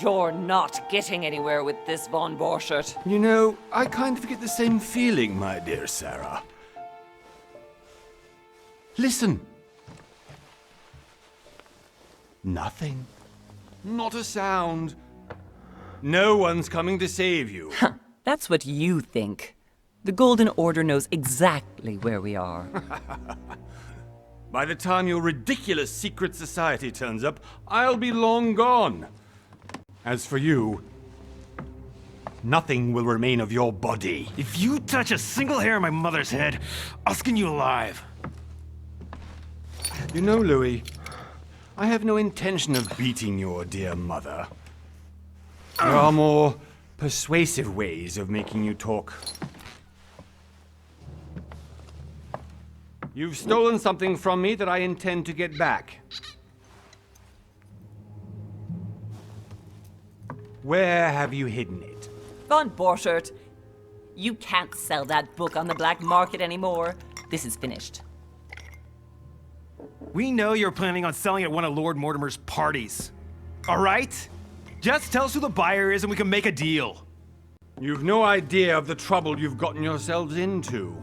You're not getting anywhere with this, von Borchert. You know, I kind of get the same feeling, my dear Sarah. Listen. Nothing. Not a sound. No one's coming to save you. That's what you think. The Golden Order knows exactly where we are. By the time your ridiculous secret society turns up, I'll be long gone. As for you, nothing will remain of your body. If you touch a single hair on my mother's head, I'll skin you alive. You know, Louis, I have no intention of beating your dear mother. There are more persuasive ways of making you talk. You've stolen something from me that I intend to get back. Where have you hidden it? Von Borchert, you can't sell that book on the black market anymore. This is finished. We know you're planning on selling at one of Lord Mortimer's parties. All right? Just tell us who the buyer is and we can make a deal. You've no idea of the trouble you've gotten yourselves into.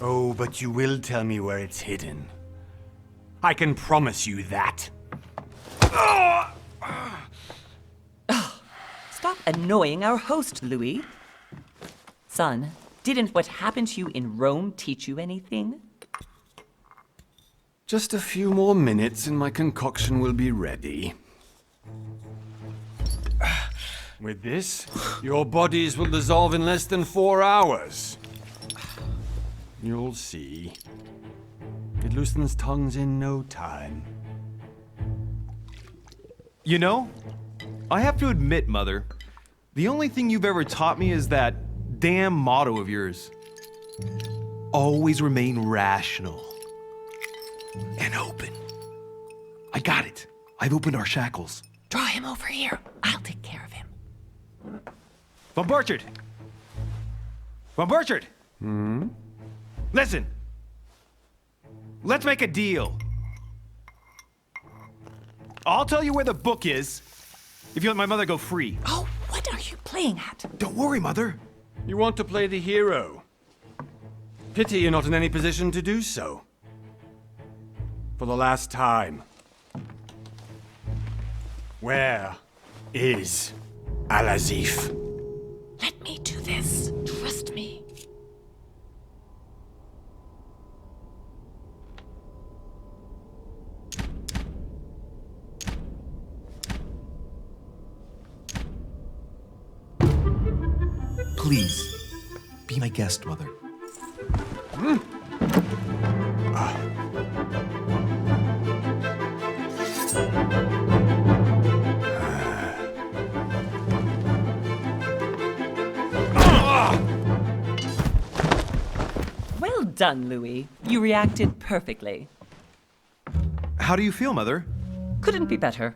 Oh, but you will tell me where it's hidden. I can promise you that. Stop annoying our host, Louis. Son, didn't what happened to you in Rome teach you anything? Just a few more minutes and my concoction will be ready. With this, your bodies will dissolve in less than 4 hours. You'll see. It loosens tongues in no time. You know, I have to admit, Mother, the only thing you've ever taught me is that damn motto of yours. Always remain rational. And open. I got it. I've opened our shackles. Draw him over here. I'll take care of him. Von Borchert! Von Borchert! Listen. Let's make a deal. I'll tell you where the book is if you let my mother go free. Oh, what are you playing at? Don't worry, Mother. You want to play the hero. Pity you're not in any position to do so. For the last time. Where is Al-Azif? Let me do this. Trust me. Please, be my guest, Mother. Well done, Louis. You reacted perfectly. How do you feel, Mother? Couldn't be better.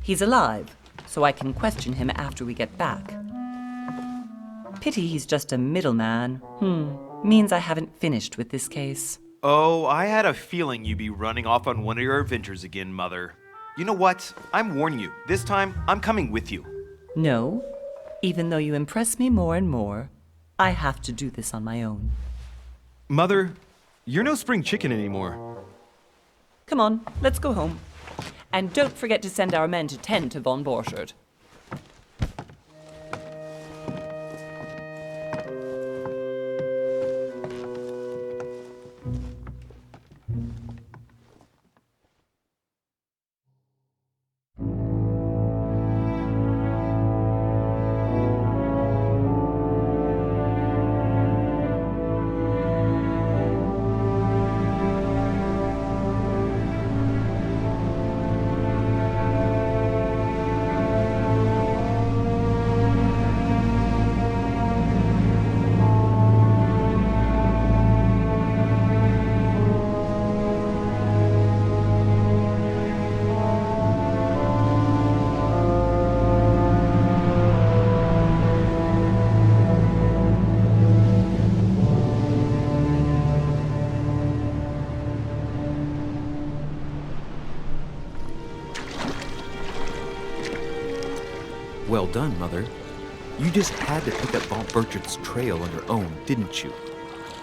He's alive, so I can question him after we get back. Pity he's just a middleman. Means I haven't finished with this case. Oh, I had a feeling you'd be running off on one of your adventures again, Mother. You know what? I'm warning you. This time, I'm coming with you. No, even though you impress me more and more, I have to do this on my own. Mother, you're no spring chicken anymore. Come on, let's go home. And don't forget to send our men to tend to von Borchert. Well done, Mother. You just had to pick up Bob Burchett's trail on your own, didn't you?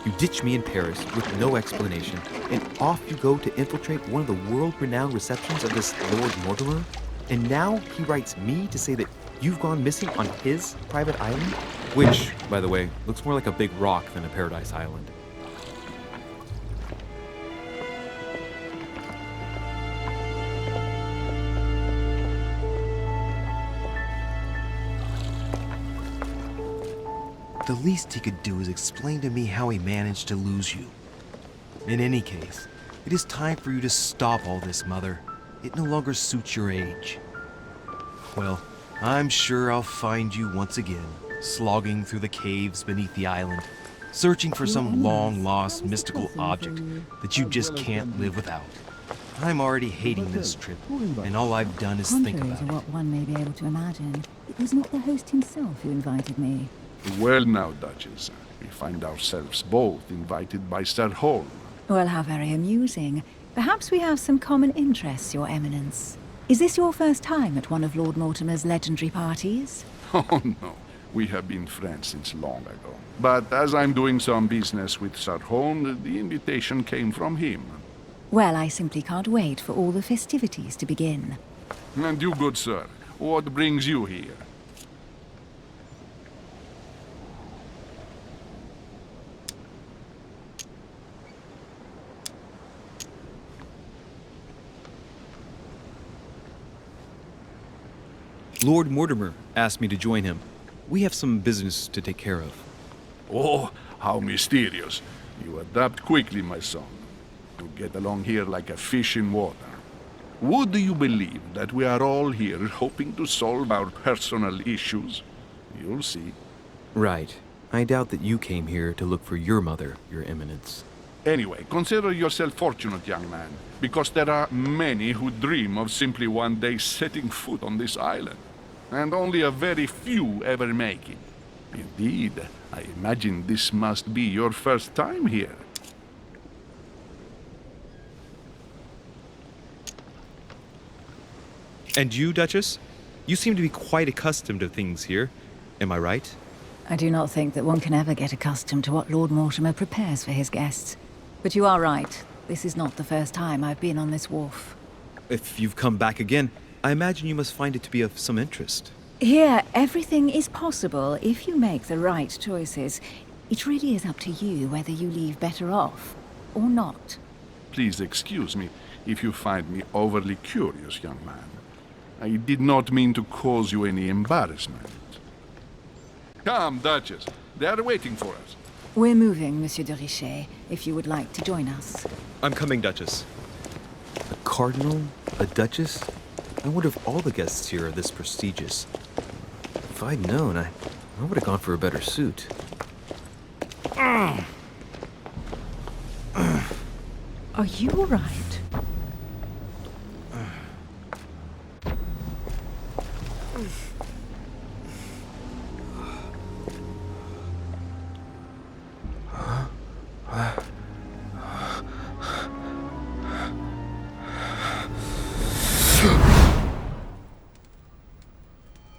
You ditched me in Paris with no explanation, and off you go to infiltrate one of the world-renowned receptions of this Lord Mortimer? And now he writes me to say that you've gone missing on his private island? Which, by the way, looks more like a big rock than a paradise island. The least he could do is explain to me how he managed to lose you. In any case, it is time for you to stop all this, Mother. It no longer suits your age. Well, I'm sure I'll find you once again, slogging through the caves beneath the island, searching for some long-lost mystical object that you just can't live without. I'm already hating this trip, and all I've done is think Contrary about to it. what one may be able to imagine, it was not the host himself who invited me. Well now, Duchess, we find ourselves both invited by Sir Holm. Well, how very amusing. Perhaps we have some common interests, Your Eminence. Is this your first time at one of Lord Mortimer's legendary parties? Oh no, we have been friends since long ago. But as I'm doing some business with Sir Holm, the invitation came from him. Well, I simply can't wait for all the festivities to begin. And you, good sir, what brings you here? Lord Mortimer asked me to join him. We have some business to take care of. Oh, how mysterious. You adapt quickly, my son. You get along here like a fish in water. Would you believe that we are all here hoping to solve our personal issues? You'll see. Right. I doubt that you came here to look for your mother, Your Eminence. Anyway, consider yourself fortunate, young man, because there are many who dream of simply one day setting foot on this island, and only a very few ever make it. Indeed, I imagine this must be your first time here. And you, Duchess? You seem to be quite accustomed to things here. Am I right? I do not think that one can ever get accustomed to what Lord Mortimer prepares for his guests. But you are right. This is not the first time I've been on this wharf. If you've come back again, I imagine you must find it to be of some interest. Here, everything is possible if you make the right choices. It really is up to you whether you leave better off or not. Please excuse me if you find me overly curious, young man. I did not mean to cause you any embarrassment. Come, Duchess. They are waiting for us. We're moving, Monsieur de Richet, if you would like to join us. I'm coming, Duchess. A cardinal? A duchess? I wonder if all the guests here are this prestigious. If I'd known, I would have gone for a better suit. Are you all right?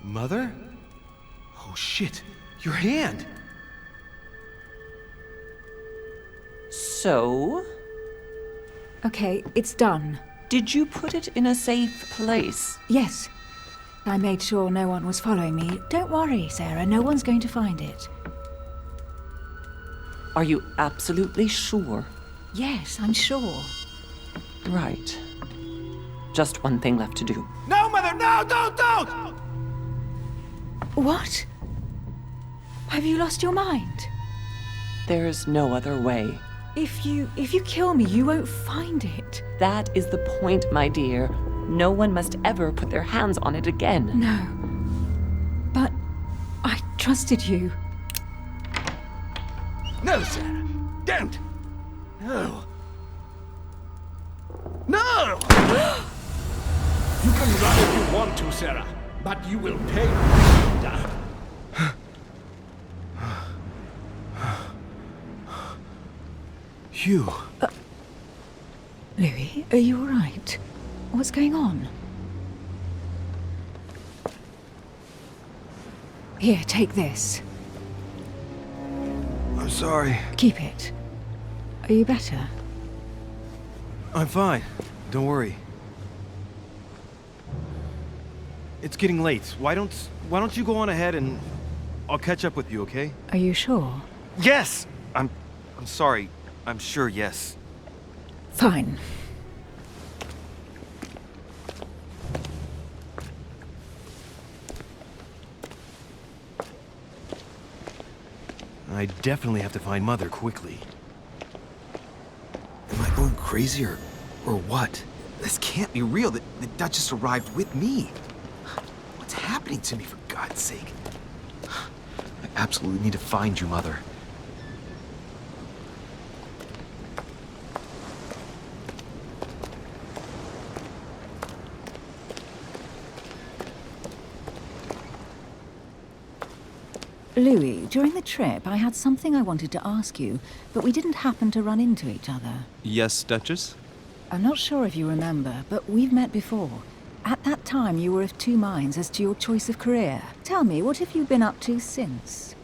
Mother? Oh shit, your hand! So, Okay, it's done. did you put it in a safe place? Yes. I made sure no one was following me. Don't worry, Sarah, no one's going to find it. Are you absolutely sure? Yes, I'm sure. Right. Just one thing left to do. No, Mother, no, don't! What? Have you lost your mind? There's no other way. If you kill me, you won't find it. That is the point, my dear. No one must ever put their hands on it again. No. But I trusted you. No, Sarah. Don't. No. No! You can run if you want to, Sarah, but you will pay. Hugh. Louis, are you all right? What's going on? Here, take this. I'm sorry. Keep it. Are you better? I'm fine. Don't worry. It's getting late. Why don't you go on ahead and I'll catch up with you, okay? Are you sure? Yes! I'm sorry. I'm sure, yes. Fine. I definitely have to find Mother quickly. Am I going crazy or what? This can't be real. The Duchess arrived with me. What's happening to me, for God's sake? I absolutely need to find you, Mother. Louis, during the trip, I had something I wanted to ask you, but we didn't happen to run into each other. Yes, Duchess? I'm not sure if you remember, but we've met before. At that time, you were of two minds as to your choice of career. Tell me, what have you been up to since?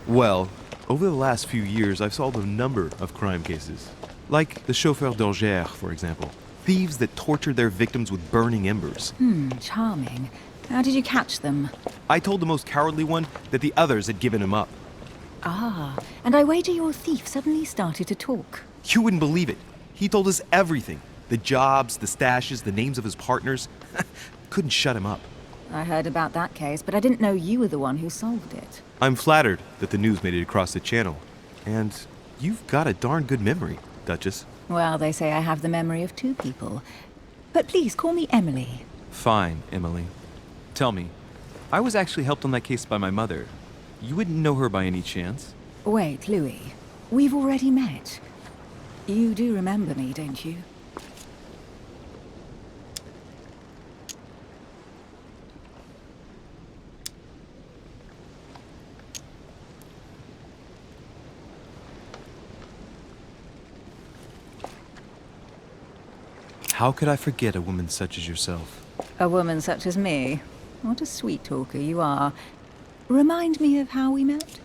Well, over the last few years, I've solved a number of crime cases. Like the chauffeur d'Angers, for example. Thieves that tortured their victims with burning embers. Charming. How did you catch them? I told the most cowardly one that the others had given him up. Ah, and I wager your thief suddenly started to talk. You wouldn't believe it. He told us everything. The jobs, the stashes, the names of his partners. Couldn't shut him up. I heard about that case, but I didn't know you were the one who solved it. I'm flattered that the news made it across the channel. And you've got a darn good memory, Duchess. Well, they say I have the memory of two people. But please, call me Emily. Fine, Emily. Tell me, I was actually helped on that case by my mother. You wouldn't know her by any chance? Wait, Louis. We've already met. You do remember me, don't you? How could I forget a woman such as yourself? A woman such as me? What a sweet talker you are. Remind me of how we met?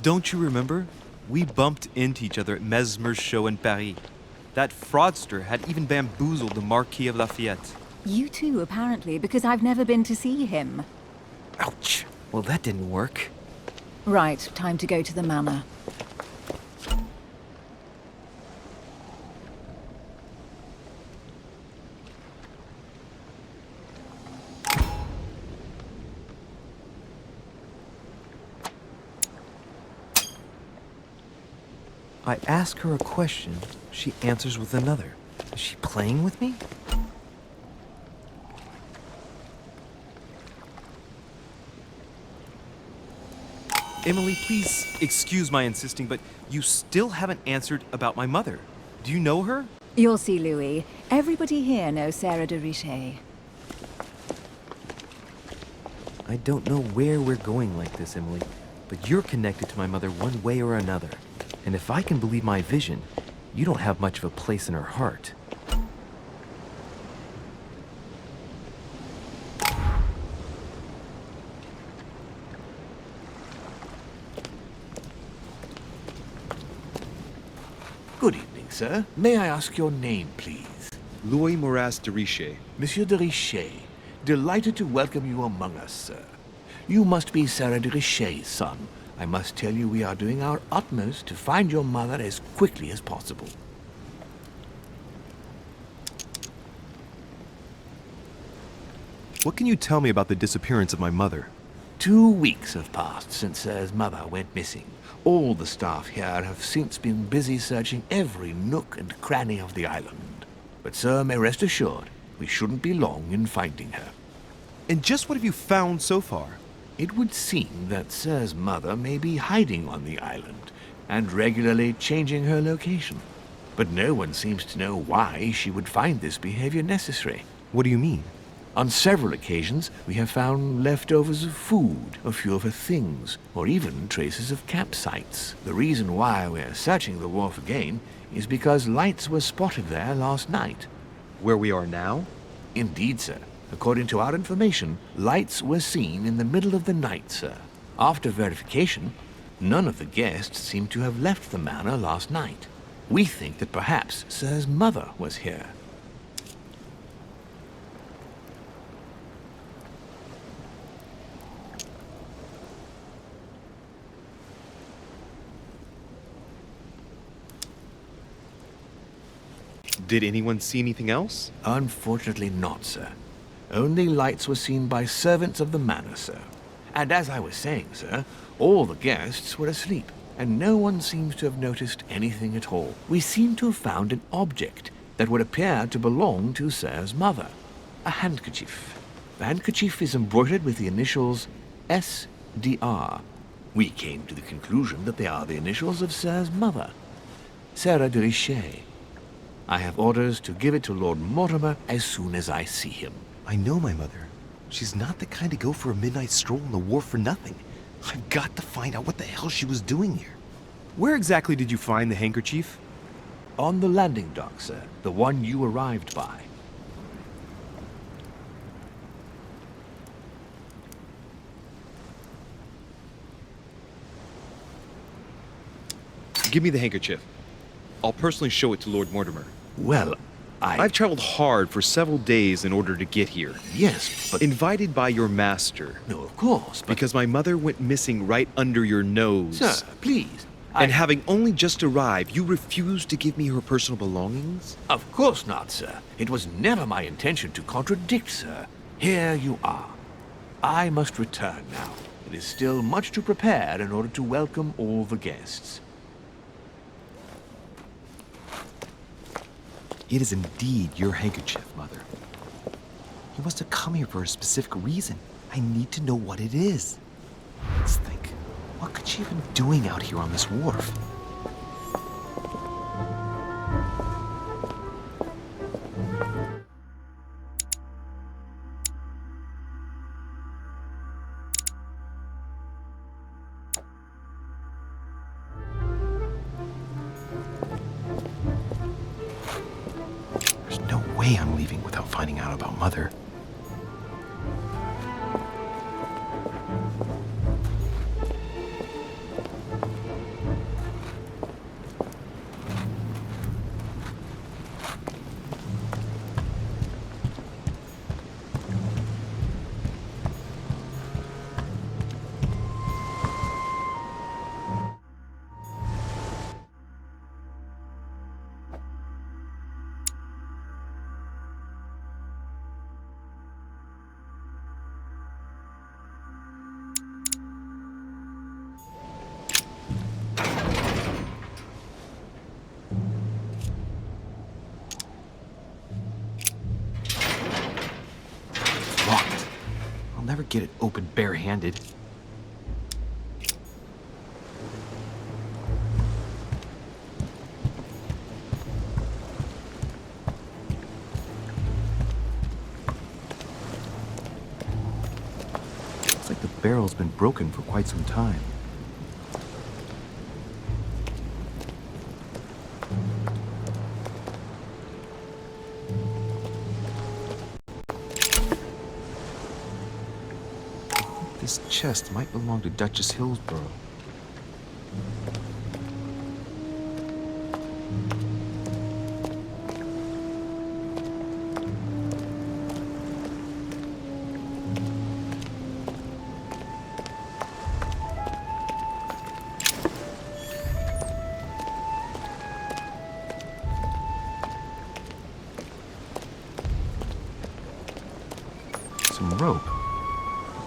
Don't you remember? We bumped into each other at Mesmer's show in Paris. That fraudster had even bamboozled the Marquis of Lafayette. You too, apparently, because I've never been to see him. Ouch. Well, that didn't work. Right, time to go to the manor. I ask her a question, she answers with another. Is she playing with me? Emily, please excuse my insisting, but you still haven't answered about my mother. Do you know her? You'll see, Louis. Everybody here knows Sarah de Richet. I don't know where we're going like this, Emily, but you're connected to my mother one way or another. And if I can believe my vision, you don't have much of a place in her heart. Good evening, sir. May I ask your name, please? Louis de Richet. Monsieur de Richet. Delighted to welcome you among us, sir. You must be Sarah de Richet's son. I must tell you we are doing our utmost to find your mother as quickly as possible. What can you tell me about the disappearance of my mother? 2 weeks have passed since Sir's mother went missing. All the staff here have since been busy searching every nook and cranny of the island. But Sir may rest assured, we shouldn't be long in finding her. And just what have you found so far? It would seem that Sir's mother may be hiding on the island and regularly changing her location. But no one seems to know why she would find this behavior necessary. What do you mean? On several occasions, we have found leftovers of food, a few of her things, or even traces of campsites. The reason why we're searching the wharf again is because lights were spotted there last night. Where we are now? Indeed, sir. According to our information, lights were seen in the middle of the night, sir. After verification, none of the guests seem to have left the manor last night. We think that perhaps Sir's mother was here. Did anyone see anything else? Unfortunately not, sir. Only lights were seen by servants of the manor, sir. And as I was saying, sir, all the guests were asleep, and no one seems to have noticed anything at all. We seem to have found an object that would appear to belong to Sir's mother. A handkerchief. The handkerchief is embroidered with the initials SDR. We came to the conclusion that they are the initials of Sir's mother, Sarah de Richet. I have orders to give it to Lord Mortimer as soon as I see him. I know my mother. She's not the kind to go for a midnight stroll on the wharf for nothing. I've got to find out what the hell she was doing here. Where exactly did you find the handkerchief? On the landing dock, sir. The one you arrived by. Give me the handkerchief. I'll personally show it to Lord Mortimer. Well, I've traveled hard for several days in order to get here. Yes, but... Invited by your master. No, of course, but... Because my mother went missing right under your nose. Sir, please. And having only just arrived, you refused to give me her personal belongings? Of course not, sir. It was never my intention to contradict, sir. Here you are. I must return now. It is still much to prepare in order to welcome all the guests. It is indeed your handkerchief, Mother. You must have come here for a specific reason. I need to know what it is. Let's think. What could she have been doing out here on this wharf? There's no way I'm leaving without finding out about Mother. never get it open barehanded. Looks like the barrel's been broken for quite some time. This chest might belong to Duchess Hillsborough. Some rope.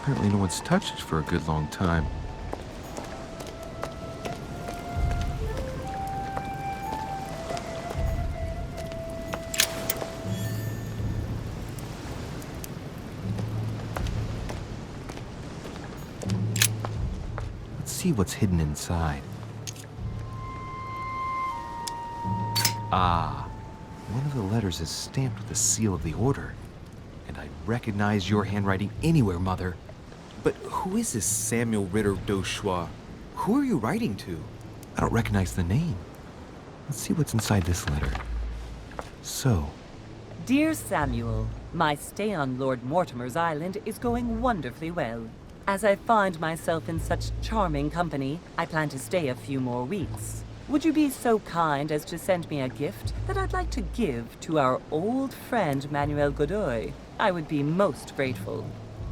Apparently no one's touched it for a good long time. Let's see what's hidden inside. Ah, one of the letters is stamped with the seal of the Order. And I'd recognize your handwriting anywhere, Mother. But who is this Samuel Ritter d'Auchois? Who are you writing to? I don't recognize the name. Let's see what's inside this letter. So, Dear Samuel, my stay on Lord Mortimer's island is going wonderfully well. As I find myself in such charming company, I plan to stay a few more weeks. Would you be so kind as to send me a gift that I'd like to give to our old friend Manuel Godoy? I would be most grateful.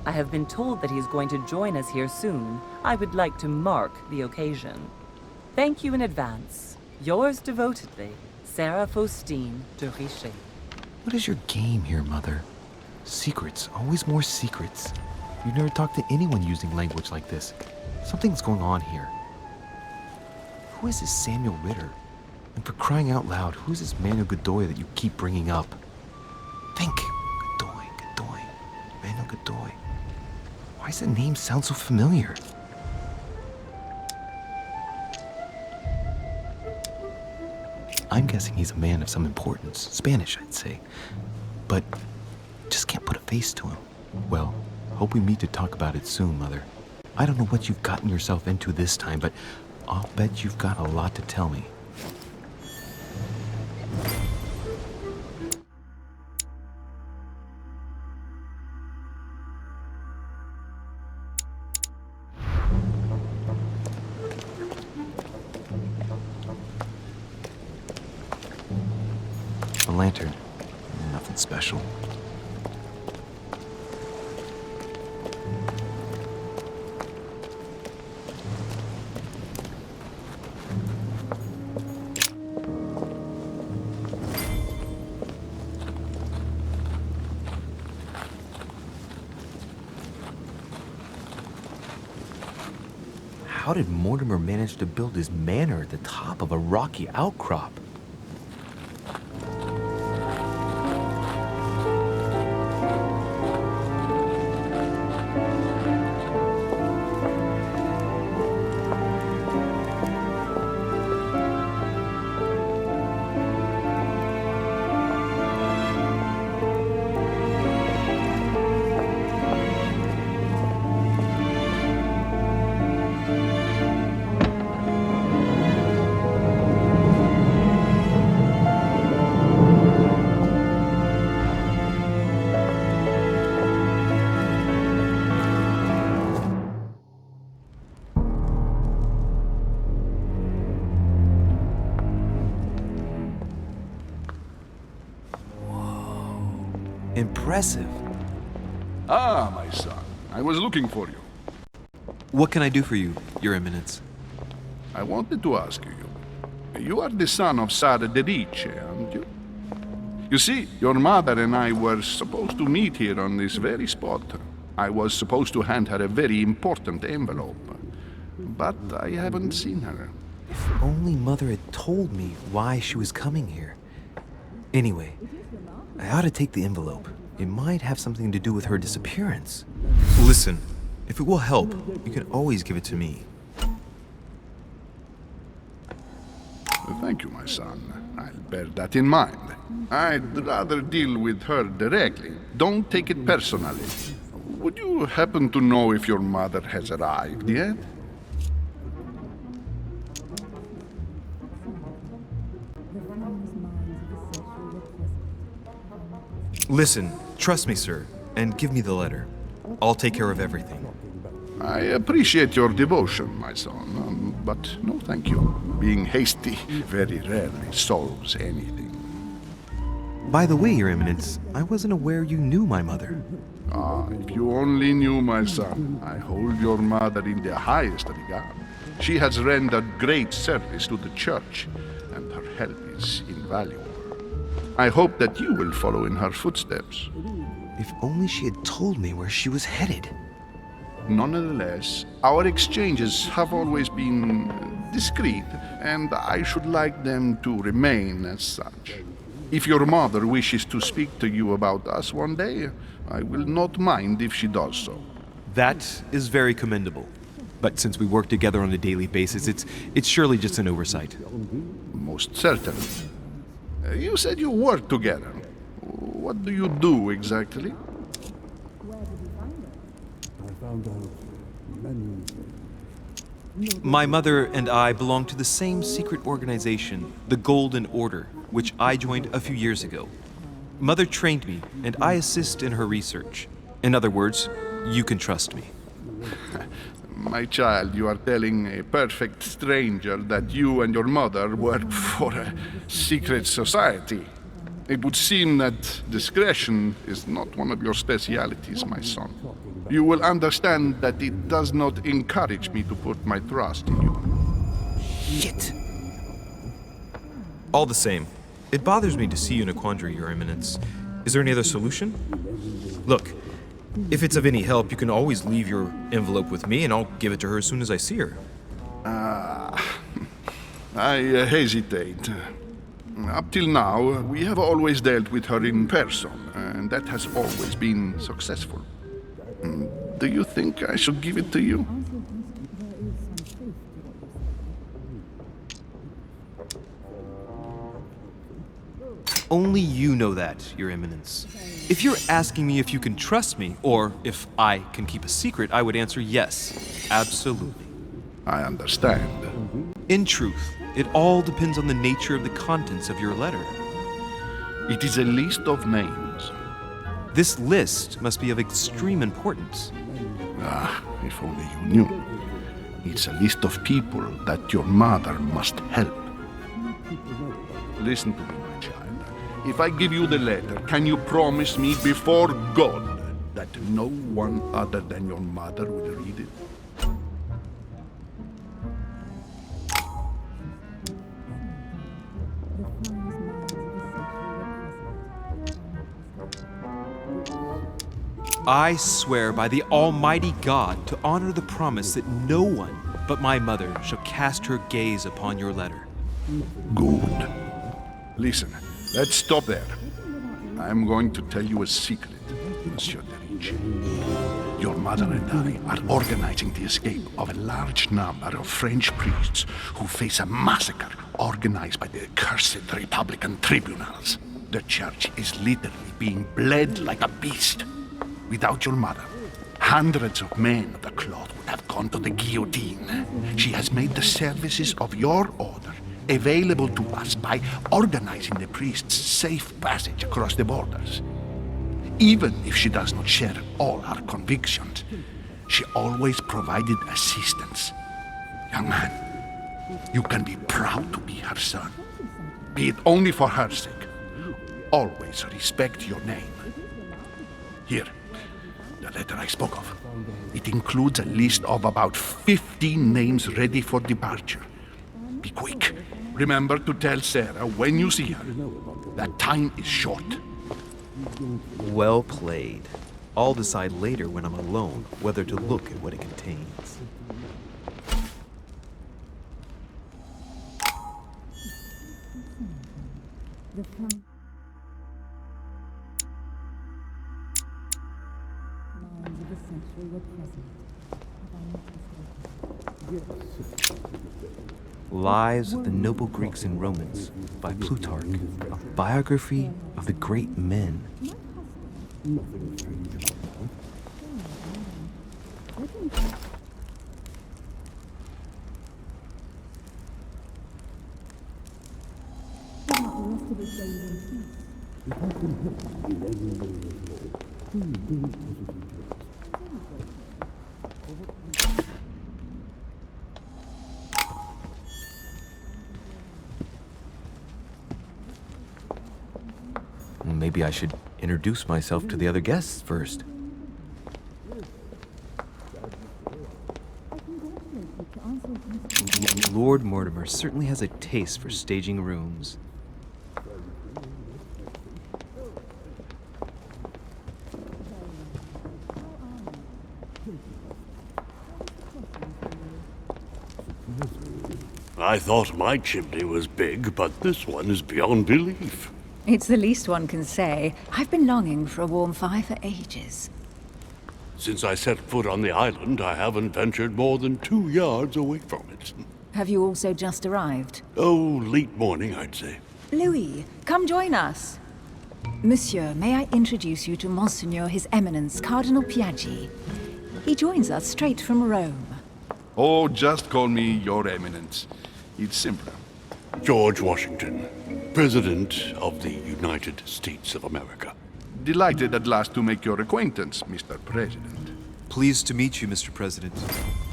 I have been told that he's going to join us here soon. I would like to mark the occasion. Thank you in advance. Yours devotedly, Sarah Faustine de Richet. what is your game here, Mother? Secrets, always more secrets. You've never talked to anyone using language like this. Something's going on here. Who is this Samuel Ritter? And for crying out loud, who is this Manuel Godoy that you keep bringing up? Think. Godoy. Manuel Godoy. Why does the name sound so familiar? I'm guessing he's a man of some importance. Spanish, I'd say. But just can't put a face to him. Well, hope we meet to talk about it soon, Mother. I don't know what you've gotten yourself into this time, but I'll bet you've got a lot to tell me. A lantern. Nothing special. How did Mortimer manage to build his manor at the top of a rocky outcrop? Impressive. Ah, my son. I was looking for you. What can I do for you, Your Eminence? I wanted to ask you. You are the son of Louis de Richet, aren't you? You see, your mother and I were supposed to meet here on this very spot. I was supposed to hand her a very important envelope. But I haven't seen her. If only Mother had told me why she was coming here. Anyway, I ought to take the envelope. It might have something to do with her disappearance. Listen, if it will help, you can always give it to me. Thank you, my son. I'll bear that in mind. I'd rather deal with her directly. Don't take it personally. Would you happen to know if your mother has arrived yet? Listen, trust me, sir, and give me the letter. I'll take care of everything. I appreciate your devotion, my son, but no thank you. Being hasty very rarely solves anything. By the way, Your Eminence, I wasn't aware you knew my mother. Ah, if you only knew, my son, I hold your mother in the highest regard. She has rendered great service to the church, and her help is invaluable. I hope that you will follow in her footsteps. If only she had told me where she was headed. Nonetheless, our exchanges have always been discreet, and I should like them to remain as such. If your mother wishes to speak to you about us one day, I will not mind if she does so. That is very commendable. But since we work together on a daily basis, it's surely just an oversight. Most certainly. You said you work together. What do you do exactly? My mother and I belong to the same secret organization, the Golden Order, which I joined a few years ago. Mother trained me, and I assist in her research. In other words, you can trust me. My child, you are telling a perfect stranger that you and your mother work for a secret society. It would seem that discretion is not one of your specialities, my son. You will understand that it does not encourage me to put my trust in you. Shit! All the same, it bothers me to see you in a quandary, Your Eminence. Is there any other solution? Look, if it's of any help, you can always leave your envelope with me and I'll give it to her as soon as I see her. I hesitate. Up till now, we have always dealt with her in person, and that has always been successful. Do you think I should give it to you? Only you know that, Your Eminence. If you're asking me if you can trust me, or if I can keep a secret, I would answer yes, absolutely. I understand. In truth, it all depends on the nature of the contents of your letter. It is a list of names. This list must be of extreme importance. Ah, if only you knew. It's a list of people that your mother must help. Listen to me, my child. If I give you the letter, can you promise me before God that no one other than your mother will read it? I swear by the Almighty God to honor the promise that no one but my mother shall cast her gaze upon your letter. Good. Listen, let's stop there. I'm going to tell you a secret, Monsieur de Richet. Your mother and I are organizing the escape of a large number of French priests who face a massacre organized by the accursed Republican tribunals. The church is literally being bled like a beast. Without your mother, hundreds of men of the cloth would have gone to the guillotine. She has made the services of your order available to us by organizing the priests' safe passage across the borders. Even if she does not share all our convictions, she always provided assistance. Young man, you can be proud to be her son. Be it only for her sake. Always respect your name. Here. The letter I spoke of. It includes a list of about 15 names ready for departure. Be quick. Remember to tell Sarah when you see her that time is short. Well played. I'll decide later when I'm alone whether to look at what it contains. century were present. Lives of the Noble Greeks and Romans by Plutarch, a biography of the great men. Maybe I should introduce myself to the other guests first. Lord Mortimer certainly has a taste for staging rooms. I thought my chimney was big, but this one is beyond belief. It's the least one can say. I've been longing for a warm fire for ages. Since I set foot on the island, I haven't ventured more than 2 yards away from it. Have you also just arrived? Oh, late morning, I'd say. Louis, come join us. Monsieur, may I introduce you to Monseigneur His Eminence, Cardinal Piaggi. He joins us straight from Rome. Oh, just call me Your Eminence. It's simpler. George Washington, President of the United States of America. Delighted at last to make your acquaintance, Mr. President. Pleased to meet you, Mr. President.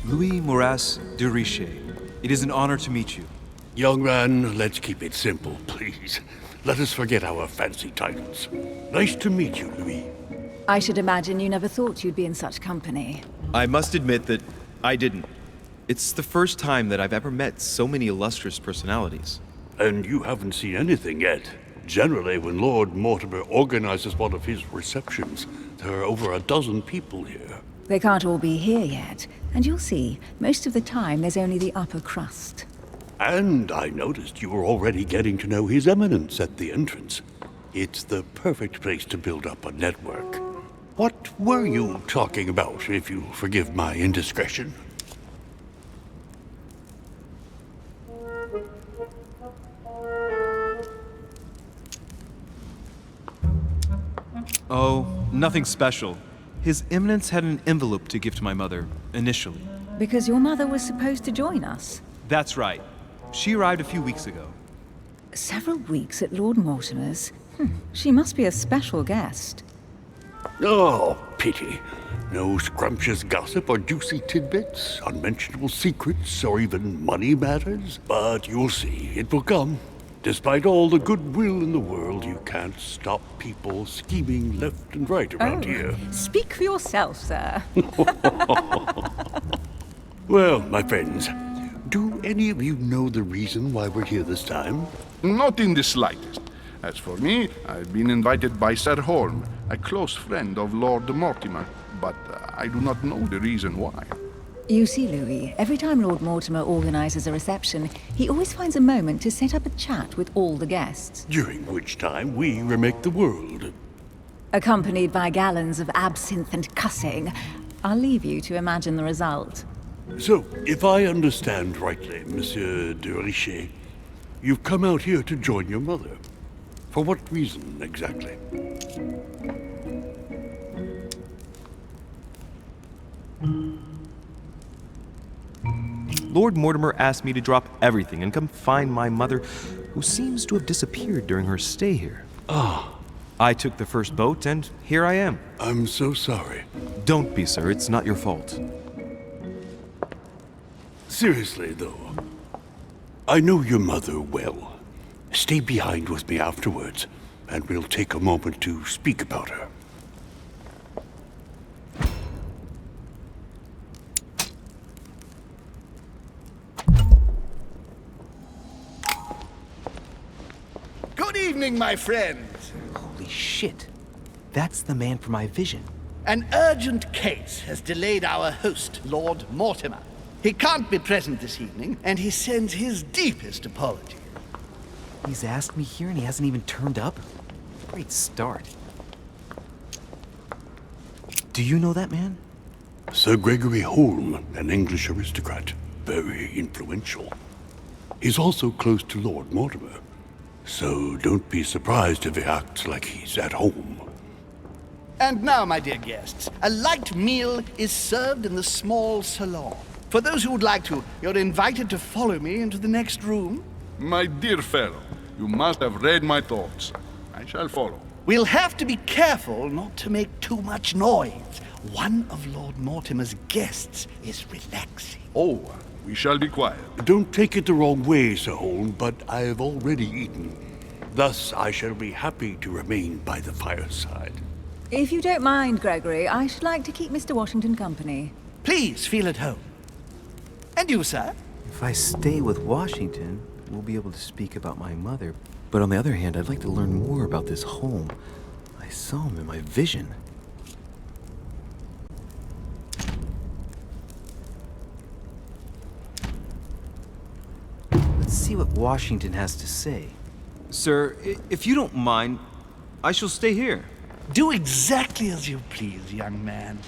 Louis de Richet. It is an honor to meet you. Young man, let's keep it simple, please. Let us forget our fancy titles. Nice to meet you, Louis. I should imagine you never thought you'd be in such company. I must admit that I didn't. It's the first time that I've ever met so many illustrious personalities. And you haven't seen anything yet. Generally, when Lord Mortimer organizes one of his receptions, there are over a dozen people here. They can't all be here yet, and you'll see, most of the time there's only the upper crust. And I noticed you were already getting to know His Eminence at the entrance. It's the perfect place to build up a network. What were you talking about, if you forgive my indiscretion? Oh, nothing special. His Eminence had an envelope to give to my mother, initially. Because your mother was supposed to join us. That's right. She arrived a few weeks ago. Several weeks at Lord Mortimer's? She must be a special guest. Oh, pity. No scrumptious gossip or juicy tidbits, unmentionable secrets, or even money matters. But you'll see, it will come. Despite all the goodwill in the world, you can't stop people scheming left and right around here. Speak for yourself, sir. Well, my friends, do any of you know the reason why we're here this time? Not in the slightest. As for me, I've been invited by Sir Holm, a close friend of Lord Mortimer, but I do not know the reason why. You see, Louis, every time Lord Mortimer organizes a reception, he always finds a moment to set up a chat with all the guests. During which time we remake the world. Accompanied by gallons of absinthe and cussing. I'll leave you to imagine the result. So, if I understand rightly, Monsieur de Richet, you've come out here to join your mother. For what reason, exactly? Lord Mortimer asked me to drop everything and come find my mother, who seems to have disappeared during her stay here. Ah. I took the first boat, and here I am. I'm so sorry. Don't be, sir. It's not your fault. Seriously, though, I know your mother well. Stay behind with me afterwards, and we'll take a moment to speak about her. Good evening, my friends. Holy shit. That's the man from my vision. An urgent case has delayed our host, Lord Mortimer. He can't be present this evening, and he sends his deepest apologies. He's asked me here and he hasn't even turned up? Great start. Do you know that man? Sir Gregory Holm, an English aristocrat, very influential. He's also close to Lord Mortimer, so don't be surprised if he acts like he's at home. And now, my dear guests, a light meal is served in the small salon. For those who would like to, you're invited to follow me into the next room. My dear fellow, you must have read my thoughts. I shall follow. We'll have to be careful not to make too much noise. One of Lord Mortimer's guests is relaxing. Oh, we shall be quiet. Don't take it the wrong way, Sir Holm, but I have already eaten. Thus, I shall be happy to remain by the fireside. If you don't mind, Gregory, I should like to keep Mr. Washington company. Please feel at home. And you, sir? If I stay with Washington, we'll be able to speak about my mother. But on the other hand, I'd like to learn more about this home. I saw him in my vision. Let's see what Washington has to say. Sir, if you don't mind, I shall stay here. Do exactly as you please, young man.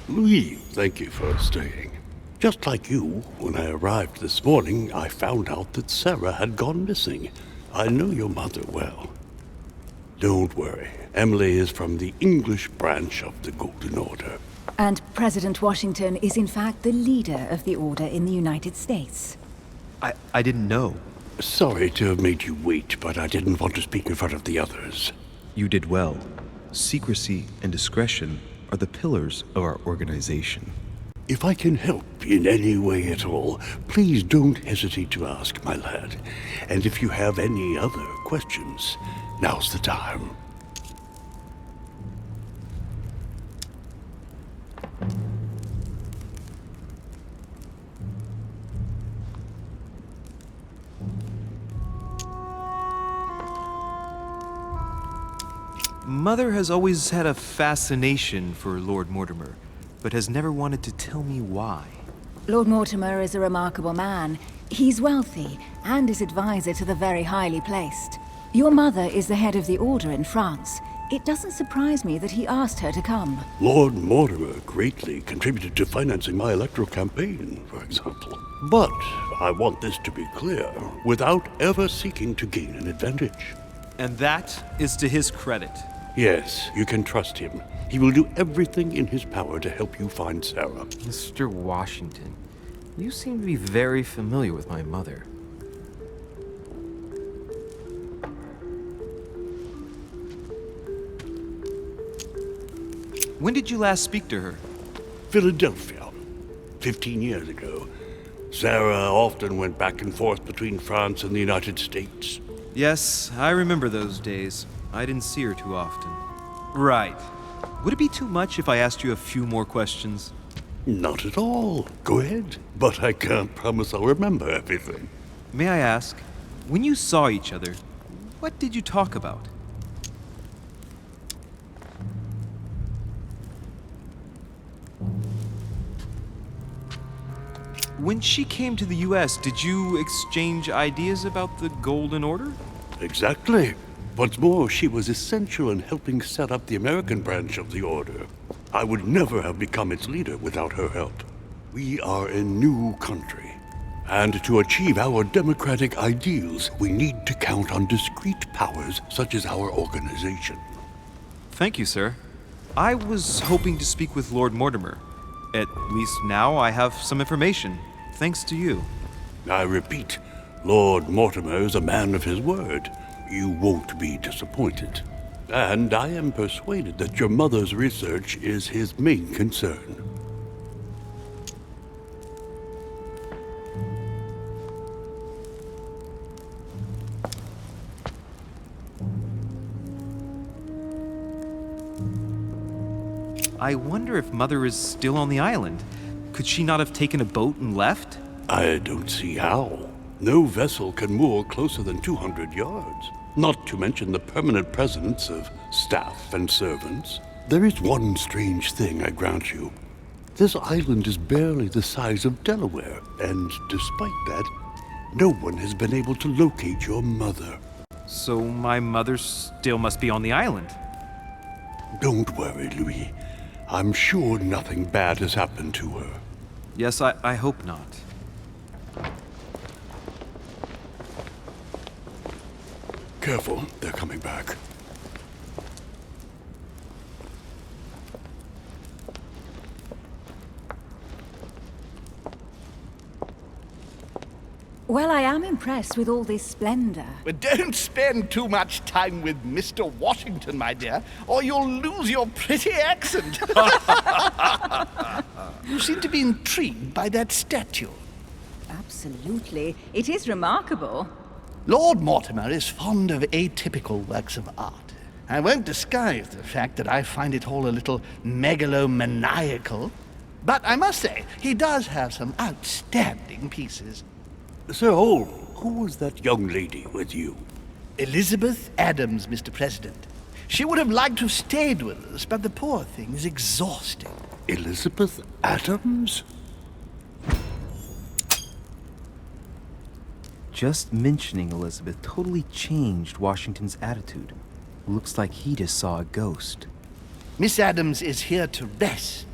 Louis, thank you for staying. Just like you, when I arrived this morning, I found out that Sarah had gone missing. I know your mother well. Don't worry. Emily is from the English branch of the Golden Order. And President Washington is in fact the leader of the Order in the United States. I didn't know. Sorry to have made you wait, but I didn't want to speak in front of the others. You did well. Secrecy and discretion are the pillars of our organization. If I can help in any way at all, please don't hesitate to ask, my lad. And if you have any other questions, now's the time. Mother has always had a fascination for Lord Mortimer, but has never wanted to tell me why. Lord Mortimer is a remarkable man. He's wealthy and is advisor to the very highly placed. Your mother is the head of the Order in France. It doesn't surprise me that he asked her to come. Lord Mortimer greatly contributed to financing my electoral campaign, for example. But I want this to be clear, without ever seeking to gain an advantage. And that is to his credit. Yes, you can trust him. He will do everything in his power to help you find Sarah. Mr. Washington, you seem to be very familiar with my mother. When did you last speak to her? Philadelphia, 15 years ago. Sarah often went back and forth between France and the United States. Yes, I remember those days. I didn't see her too often. Right. Would it be too much if I asked you a few more questions? Not at all. Go ahead. But I can't promise I'll remember everything. May I ask, when you saw each other, what did you talk about? When she came to the US, did you exchange ideas about the Golden Order? Exactly. What's more, she was essential in helping set up the American branch of the Order. I would never have become its leader without her help. We are a new country, and to achieve our democratic ideals, we need to count on discrete powers such as our organization. Thank you, sir. I was hoping to speak with Lord Mortimer. At least now I have some information, thanks to you. I repeat, Lord Mortimer is a man of his word. You won't be disappointed. And I am persuaded that your mother's research is his main concern. I wonder if Mother is still on the island. Could she not have taken a boat and left? I don't see how. No vessel can moor closer than 200 yards. Not to mention the permanent presence of staff and servants. There is one strange thing, I grant you. This island is barely the size of Delaware, and despite that, no one has been able to locate your mother. So my mother still must be on the island. Don't worry, Louis. I'm sure nothing bad has happened to her. Yes, I hope not. Careful, they're coming back. Well, I am impressed with all this splendor. But don't spend too much time with Mr. Washington, my dear, or you'll lose your pretty accent. You seem to be intrigued by that statue. Absolutely. It is remarkable. Lord Mortimer is fond of atypical works of art. I won't disguise the fact that I find it all a little megalomaniacal. But I must say, he does have some outstanding pieces. So, who was that young lady with you? Elizabeth Adams, Mr. President. She would have liked to have stayed with us, but the poor thing is exhausted. Elizabeth Adams? Just mentioning Elizabeth totally changed Washington's attitude. Looks like he just saw a ghost. Miss Adams is here to rest.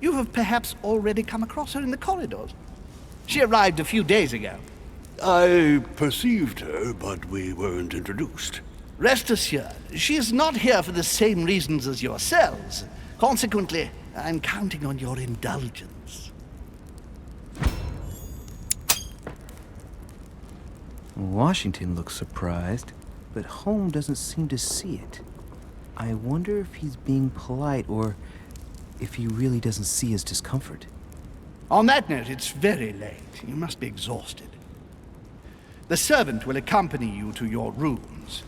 You have perhaps already come across her in the corridors. She arrived a few days ago. I perceived her, but we weren't introduced. Rest assured, she is not here for the same reasons as yourselves. Consequently, I'm counting on your indulgence. Washington looks surprised, but Holmes doesn't seem to see it. I wonder if he's being polite or if he really doesn't see his discomfort. On that note, it's very late. You must be exhausted. The servant will accompany you to your rooms.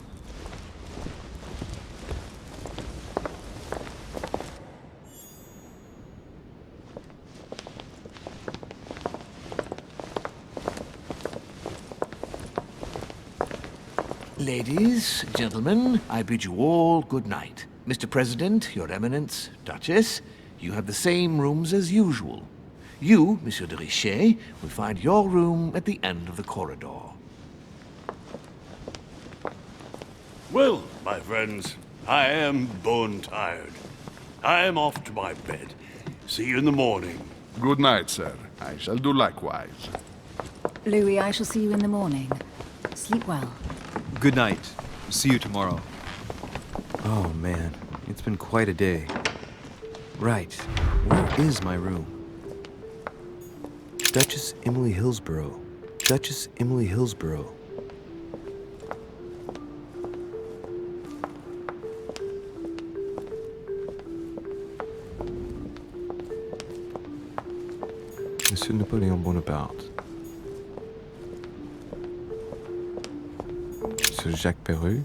Ladies, gentlemen, I bid you all good night. Mr. President, Your Eminence, Duchess, you have the same rooms as usual. You, Monsieur de Richet, will find your room at the end of the corridor. Well, my friends, I am bone tired. I am off to my bed. See you in the morning. Good night, sir. I shall do likewise. Louis, I shall see you in the morning. Sleep well. Good night. See you tomorrow. Oh man, it's been quite a day. Right, where is my room? Duchess Emily Hillsborough. Duchess Emily Hillsborough. Monsieur Napoleon Bonaparte. Monsieur Jacques Perru.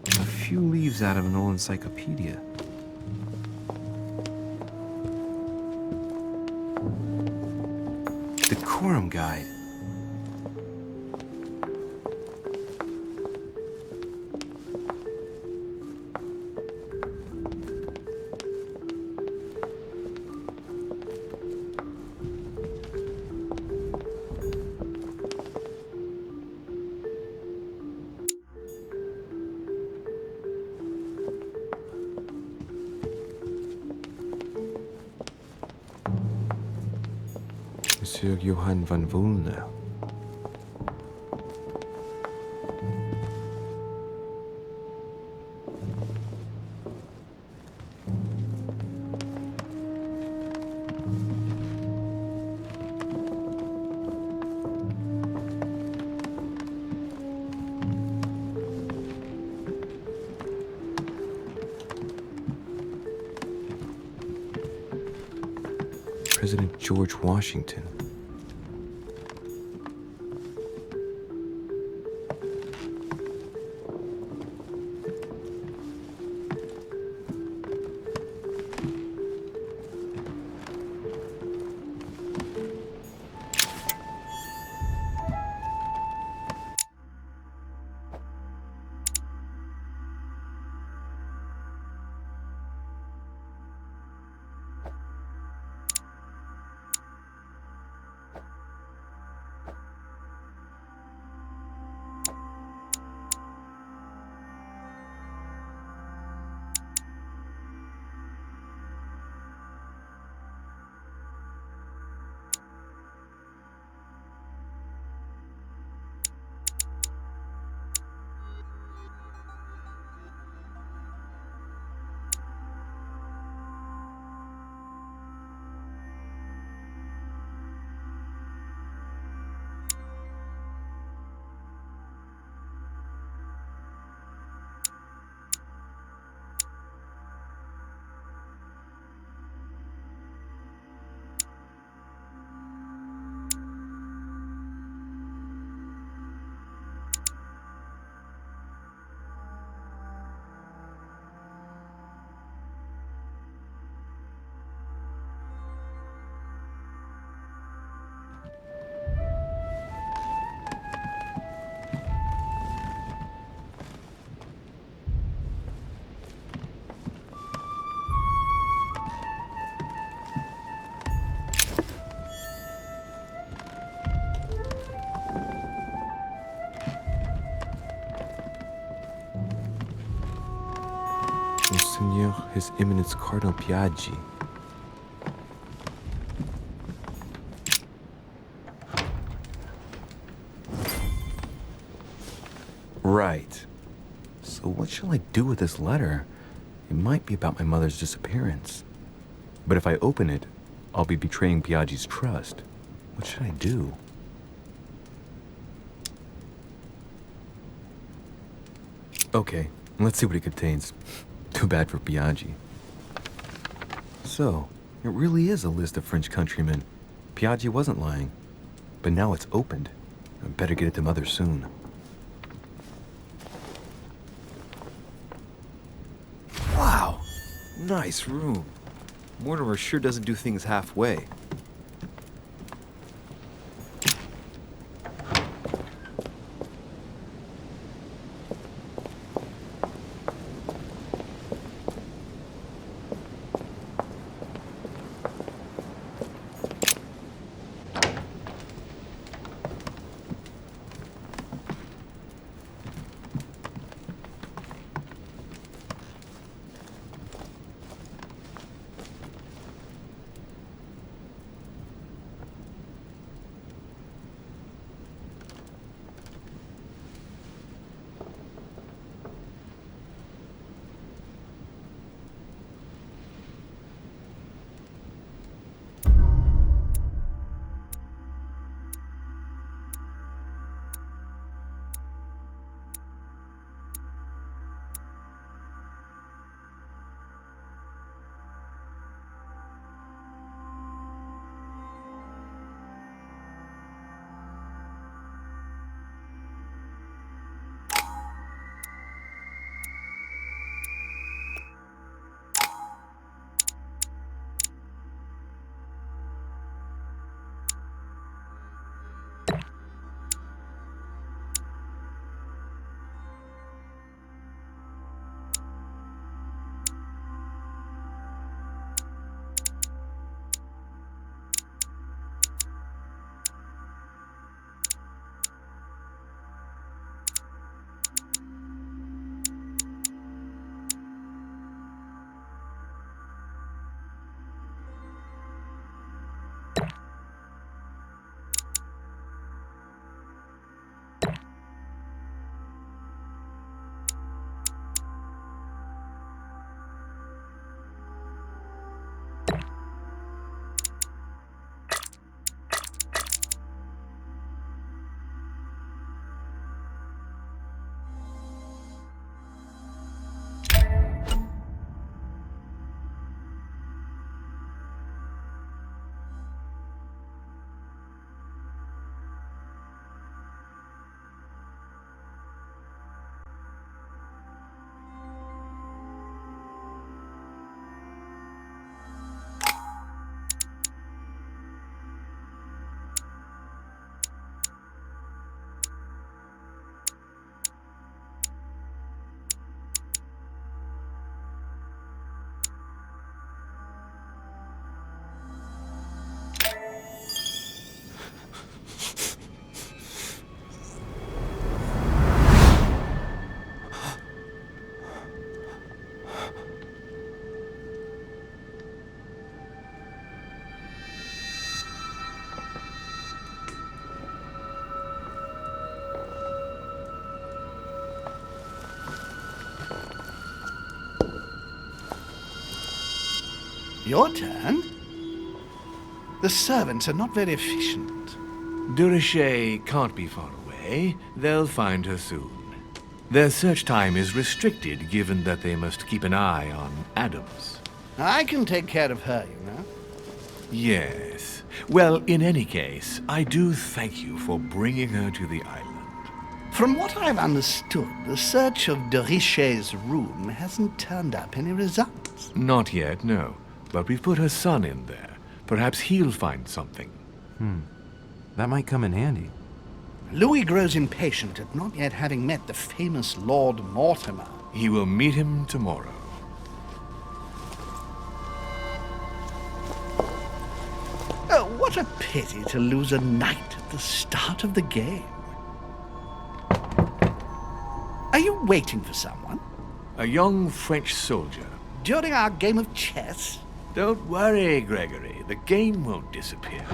A few leaves out of an old encyclopedia. Decorum guide. Monsieur Johann van Vulner. President George Washington. Monseigneur, His Eminence Cardinal Piaggi. Right. So what shall I do with this letter? It might be about my mother's disappearance. But if I open it, I'll be betraying Piaggi's trust. What should I do? Okay, let's see what it contains. Too bad for Piaggi. So, it really is a list of French countrymen. Piaggi wasn't lying. But now it's opened. I better get it to Mother soon. Wow! Nice room. Mortimer sure doesn't do things halfway. Your turn? The servants are not very efficient. De Richet can't be far away. They'll find her soon. Their search time is restricted, given that they must keep an eye on Adams. I can take care of her, you know. Yes. Well, in any case, I do thank you for bringing her to the island. From what I've understood, the search of de Richet's room hasn't turned up any results. Not yet, no. But we've put her son in there. Perhaps he'll find something. That might come in handy. Louis grows impatient at not yet having met the famous Lord Mortimer. He will meet him tomorrow. Oh, what a pity to lose a knight at the start of the game. Are you waiting for someone? A young French soldier. During our game of chess? Don't worry, Gregory. The game won't disappear.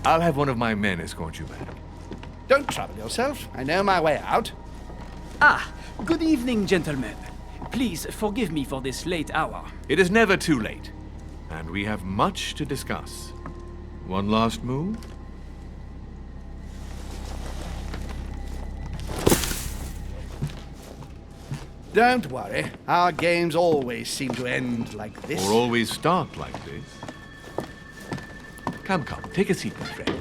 I'll have one of my men escort you back. Don't trouble yourself. I know my way out. Ah, good evening, gentlemen. Please forgive me for this late hour. It is never too late, and we have much to discuss. One last move? Don't worry. Our games always seem to end like this. Or always start like this. Come, take a seat, my friend.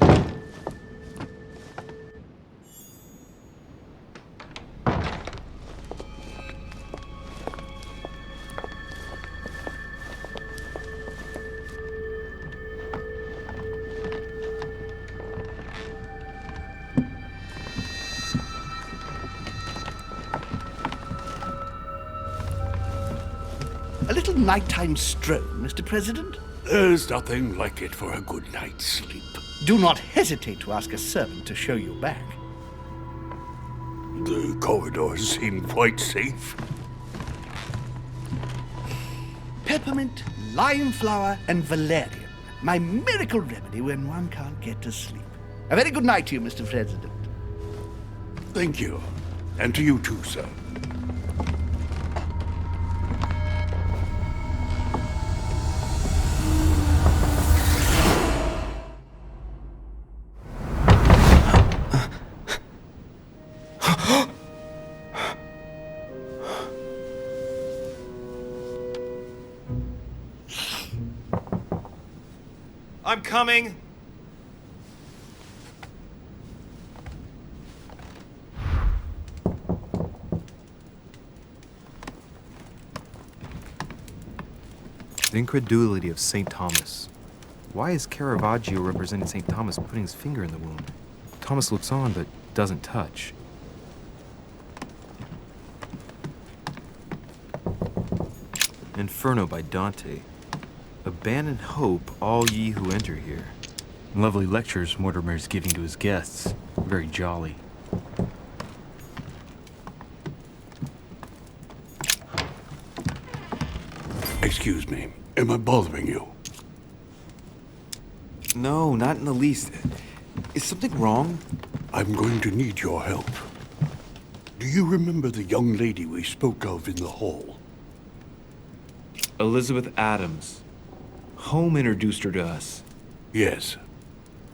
A little nighttime stroll, Mr. President? There's nothing like it for a good night's sleep. Do not hesitate to ask a servant to show you back. The corridors seem quite safe. Peppermint, lime flower, and valerian. My miracle remedy when one can't get to sleep. A very good night to you, Mr. President. Thank you. And to you too, sir. I'm coming. The incredulity of St. Thomas. Why is Caravaggio representing St. Thomas putting his finger in the wound? Thomas looks on but doesn't touch. Inferno by Dante. Abandon hope, all ye who enter here. Lovely lectures Mortimer's giving to his guests. Very jolly. Excuse me. Am I bothering you? No, not in the least. Is something wrong? I'm going to need your help. Do you remember the young lady we spoke of in the hall? Elizabeth Adams. Home introduced her to us. Yes.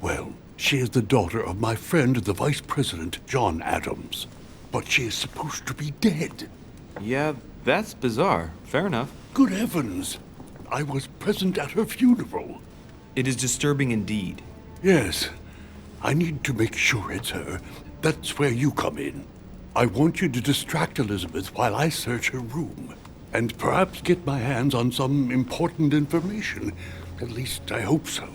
Well, she is the daughter of my friend, the Vice President, John Adams. But she is supposed to be dead. Yeah, that's bizarre. Fair enough. Good heavens! I was present at her funeral. It is disturbing indeed. Yes. I need to make sure it's her. That's where you come in. I want you to distract Elizabeth while I search her room. And perhaps get my hands on some important information. At least I hope so.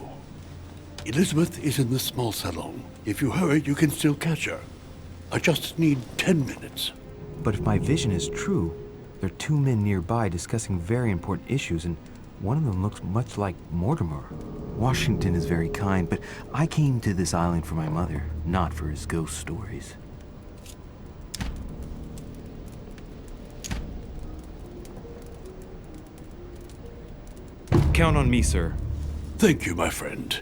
Elizabeth is in the small salon. If you hurry, you can still catch her. I just need 10 minutes. But if my vision is true, there are two men nearby discussing very important issues, and one of them looks much like Mortimer. Washington is very kind, but I came to this island for my mother, not for his ghost stories. Count on me, sir. Thank you, my friend.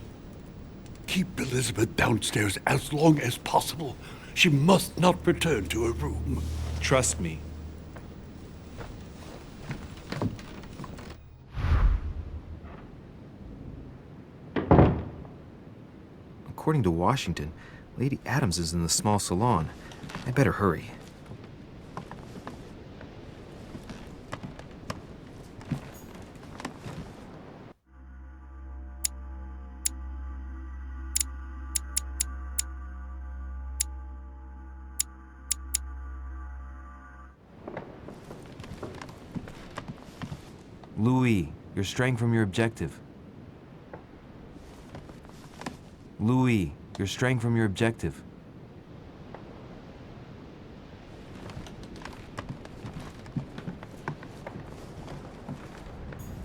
Keep Elizabeth downstairs as long as possible. She must not return to her room. Trust me. According to Washington, Lady Adams is in the small salon. I better hurry. Louis, you're straying from your objective. Louis, you're straying from your objective.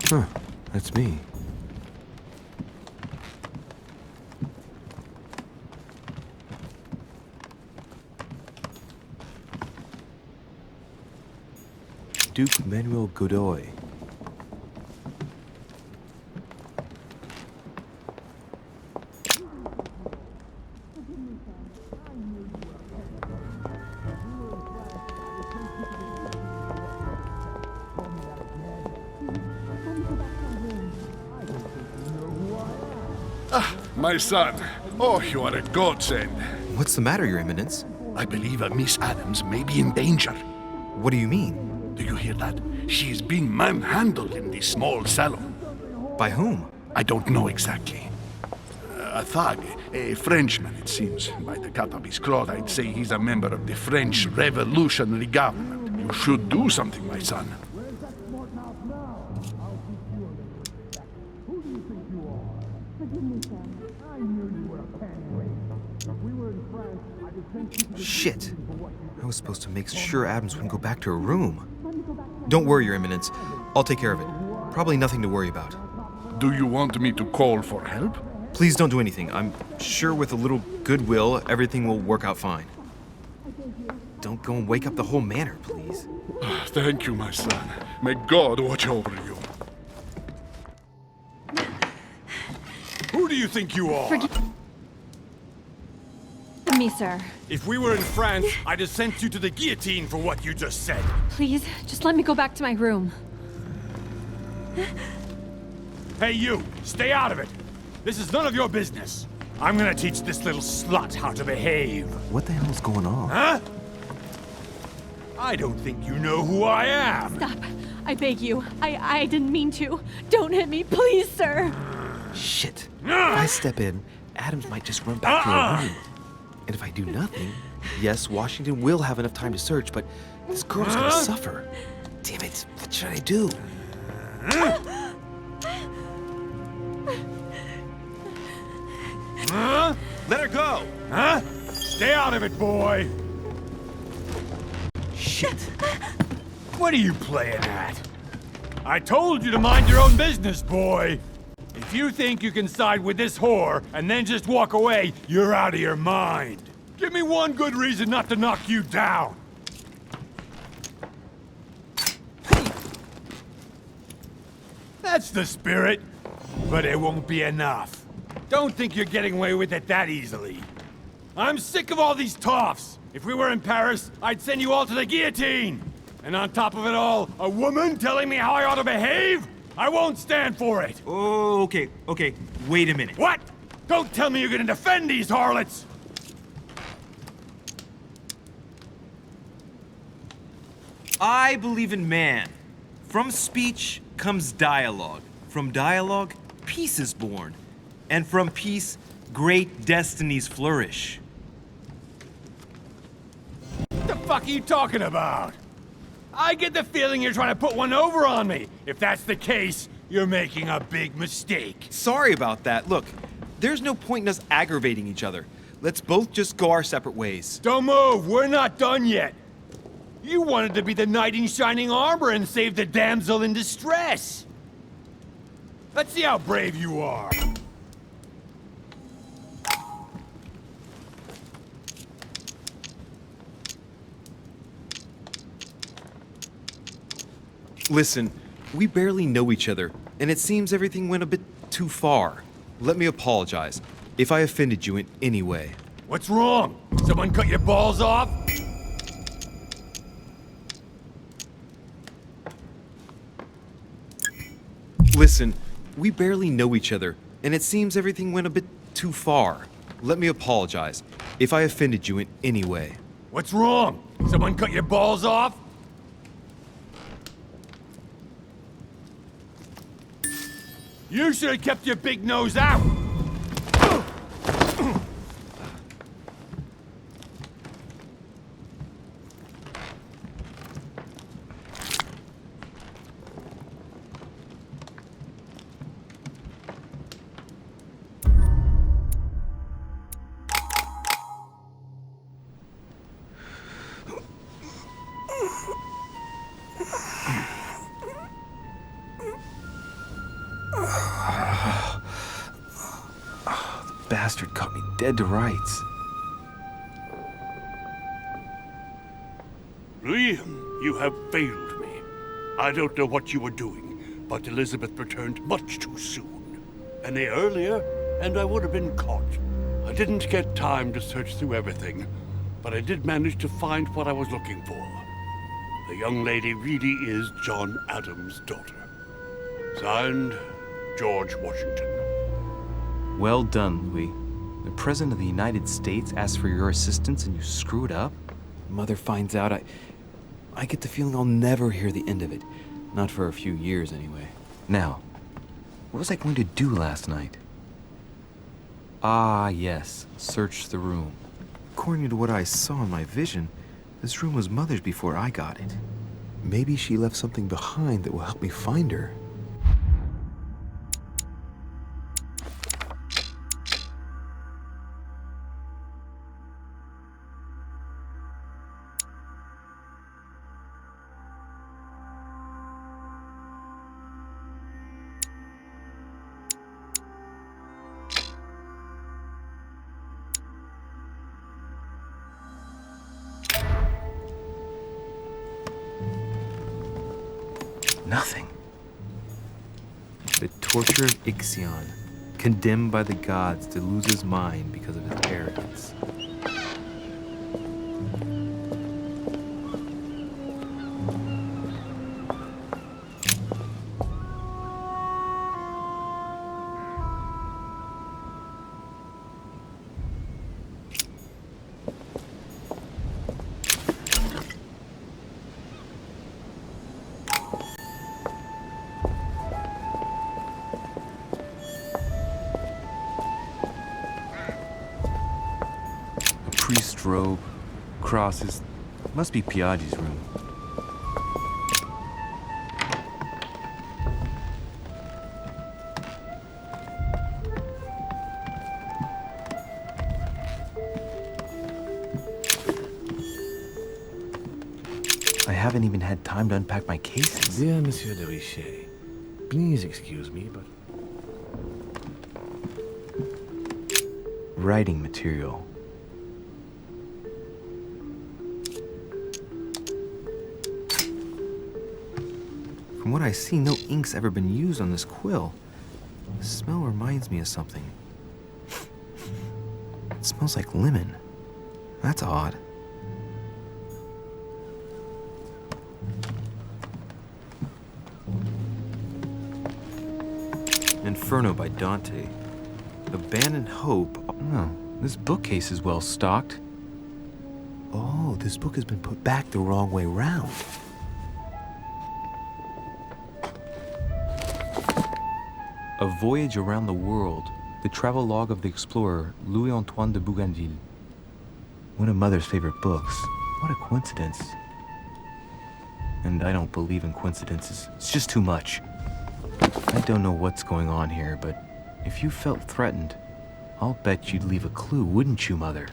Huh, that's me. Duke Manuel Godoy. My son. Oh, you are a godsend. What's the matter, Your Eminence? I believe Miss Adams may be in danger. What do you mean? Do you hear that? She is being manhandled in this small salon. By whom? I don't know exactly. A thug, a Frenchman, it seems. By the cut of his cloth, I'd say he's a member of the French Revolutionary Government. You should do something, my son. Shit. I was supposed to make sure Adams wouldn't go back to her room. Don't worry, Your Eminence. I'll take care of it. Probably nothing to worry about. Do you want me to call for help? Please don't do anything. I'm sure with a little goodwill, everything will work out fine. Don't go and wake up the whole manor, please. Thank you, my son. May God watch over you. Who do you think you are? Forgive me, sir. If we were in France, I'd have sent you to the guillotine for what you just said. Please, just let me go back to my room. Hey, you! Stay out of it! This is none of your business. I'm gonna teach this little slut how to behave. What the hell's going on? Huh? I don't think you know who I am. Stop. I beg you. I didn't mean to. Don't hit me, please, sir. Shit. If I step in, Adams might just run back to her room. And if I do nothing, yes, Washington will have enough time to search, but this girl's gonna suffer. Damn it, what should I do? Let her go! Huh? Stay out of it, boy! Shit. What are you playing at? I told you to mind your own business, boy! If you think you can side with this whore and then just walk away, you're out of your mind. Give me one good reason not to knock you down. That's the spirit, but it won't be enough. Don't think you're getting away with it that easily. I'm sick of all these toffs. If we were in Paris, I'd send you all to the guillotine. And on top of it all, a woman telling me how I ought to behave? I won't stand for it. Oh, okay. Wait a minute. What? Don't tell me you're gonna defend these harlots. I believe in man. From speech comes dialogue. From dialogue, peace is born. And from peace, great destinies flourish. What the fuck are you talking about? I get the feeling you're trying to put one over on me. If that's the case, you're making a big mistake. Sorry about that. Look, there's no point in us aggravating each other. Let's both just go our separate ways. Don't move. We're not done yet. You wanted to be the knight in shining armor and save the damsel in distress. Let's see how brave you are. Listen, we barely know each other, and it seems everything went a bit too far. Let me apologize if I offended you in any way. What's wrong? Someone cut your balls off? Listen, we barely know each other, and it seems everything went a bit too far. Let me apologize if I offended you in any way. What's wrong? Someone cut your balls off? You should have kept your big nose out! Bastard caught me dead to rights. Louis, you have failed me. I don't know what you were doing, but Elizabeth returned much too soon. Any earlier, and I would have been caught. I didn't get time to search through everything, but I did manage to find what I was looking for. The young lady really is John Adams' daughter. Signed, George Washington. Well done, Louis. The President of the United States asked for your assistance and you screwed up? Mother finds out, I get the feeling I'll never hear the end of it. Not for a few years, anyway. Now, what was I going to do last night? Ah, yes. Search the room. According to what I saw in my vision, this room was Mother's before I got it. Maybe she left something behind that will help me find her. Nothing. The torture of Ixion, condemned by the gods to lose his mind because of his arrogance. Priest robe, crosses. Must be Piaggi's room. I haven't even had time to unpack my cases. Dear Monsieur de Richet, please excuse me, but... Writing material. From what I see, no ink's ever been used on this quill. The smell reminds me of something. It smells like lemon. That's odd. Inferno by Dante. Abandoned Hope. Oh, this bookcase is well stocked. Oh, this book has been put back the wrong way round. A Voyage Around the World, the travelogue of the explorer Louis-Antoine de Bougainville. One of Mother's favorite books. What a coincidence. And I don't believe in coincidences. It's just too much. I don't know what's going on here, but if you felt threatened, I'll bet you'd leave a clue, wouldn't you, Mother?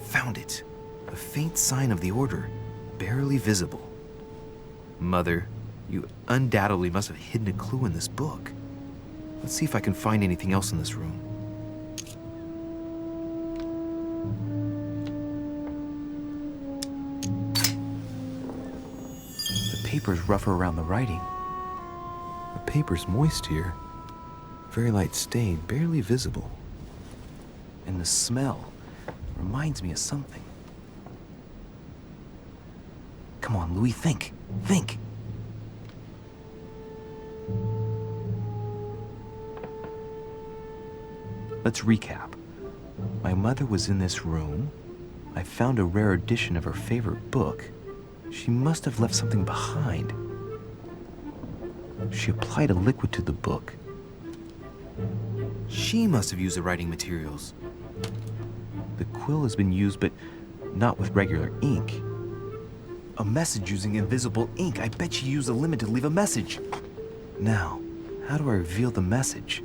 Found it. A faint sign of the order, barely visible. Mother, you undoubtedly must have hidden a clue in this book. Let's see if I can find anything else in this room. The paper's rougher around the writing. The paper's moist here. Very light stain, barely visible. And the smell reminds me of something. Come on, Louis, think. Think. Let's recap. My mother was in this room. I found a rare edition of her favorite book. She must have left something behind. She applied a liquid to the book. She must have used the writing materials. The quill has been used, but not with regular ink. A message using invisible ink. I bet she used the lemon to leave a message. Now, how do I reveal the message?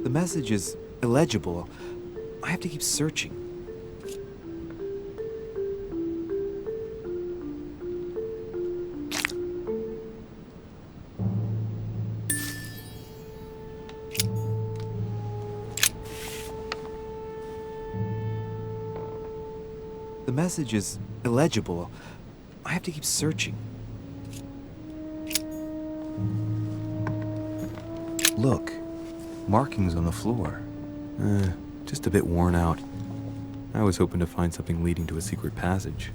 The message is illegible. I have to keep searching. The message is illegible. I have to keep searching. Look, markings on the floor. Just a bit worn out. I was hoping to find something leading to a secret passage.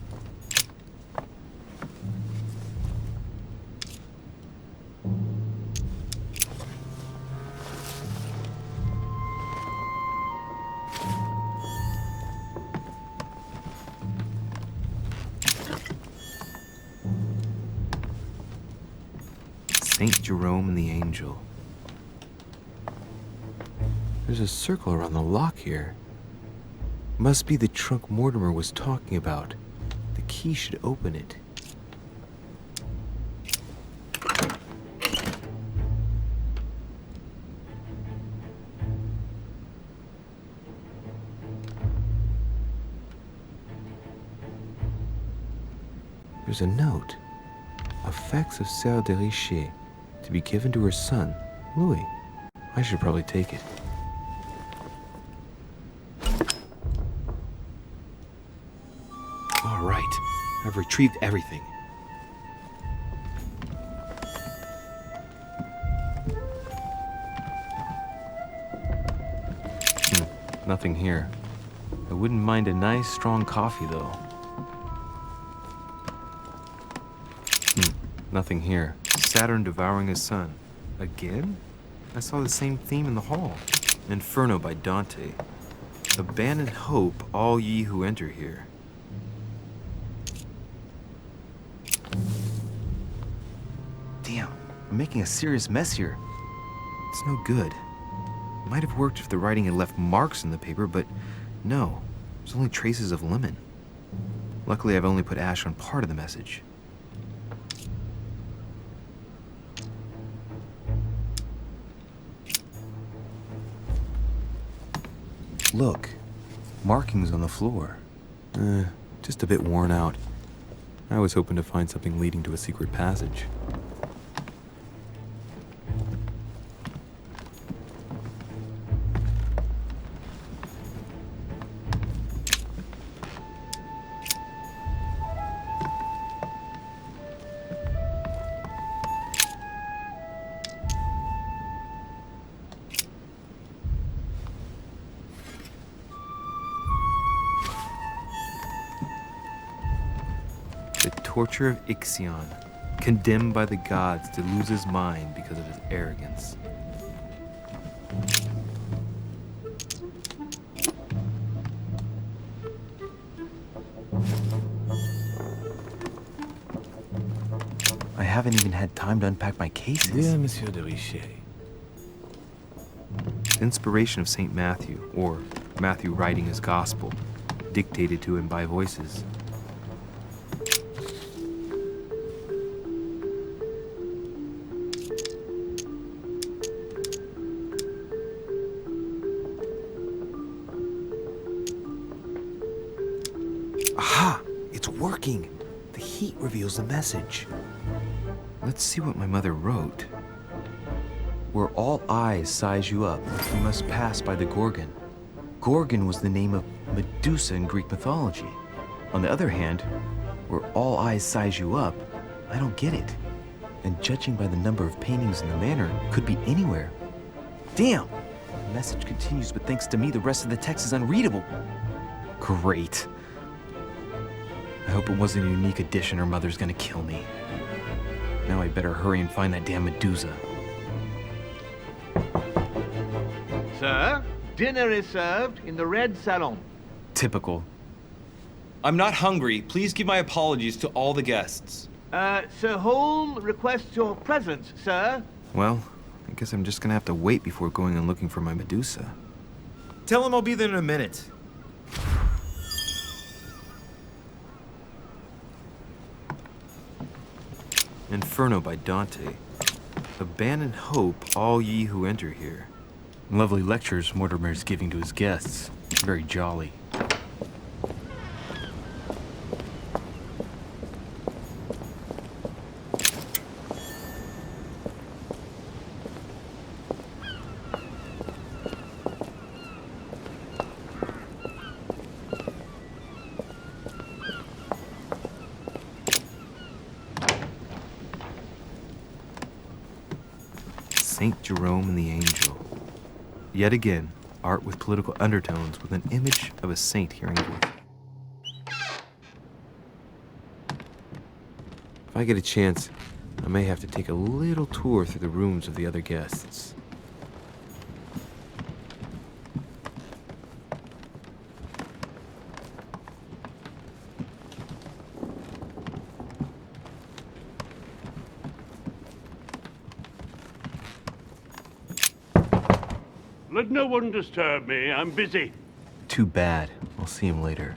Saint Jerome and the Angel. There's a circle around the lock here. Must be the trunk Mortimer was talking about. The key should open it. There's a note. Effects of Lord de Richet, to be given to her son, Louis. I should probably take it. All right, I've retrieved everything. Nothing here. I wouldn't mind a nice, strong coffee, though. Nothing here. Saturn devouring his son. Again? I saw the same theme in the hall. Inferno by Dante. Abandon hope, all ye who enter here. Damn, I'm making a serious mess here. It's no good. It might have worked if the writing had left marks in the paper, but no. There's only traces of lemon. Luckily, I've only put ash on part of the message. Look, markings on the floor. Just a bit worn out. I was hoping to find something leading to a secret passage. The torture of Ixion, condemned by the gods to lose his mind because of his arrogance. I haven't even had time to unpack my cases. Dear Monsieur de Richet. Inspiration of St. Matthew, or Matthew writing his gospel, dictated to him by voices. Aha! It's working! The heat reveals the message. Let's see what my mother wrote. Where all eyes size you up, you must pass by the Gorgon. Gorgon was the name of Medusa in Greek mythology. On the other hand, where all eyes size you up, I don't get it. And judging by the number of paintings in the manor, could be anywhere. Damn! The message continues, but thanks to me, the rest of the text is unreadable. Great. I hope it wasn't a unique edition or Mother's gonna kill me. Now I better hurry and find that damn Medusa. Sir, dinner is served in the red salon. Typical. I'm not hungry. Please give my apologies to all the guests. Sir Holm requests your presence, sir. Well, I guess I'm just gonna have to wait before going and looking for my Medusa. Tell him I'll be there in a minute. Inferno by Dante. Abandon hope, all ye who enter here. Lovely lectures Mortimer's giving to his guests. Very jolly. Saint Jerome and the Angel. Yet again, art with political undertones with an image of a saint hearing voice. If I get a chance, I may have to take a little tour through the rooms of the other guests. Let no one disturb me. I'm busy. Too bad. I'll see him later.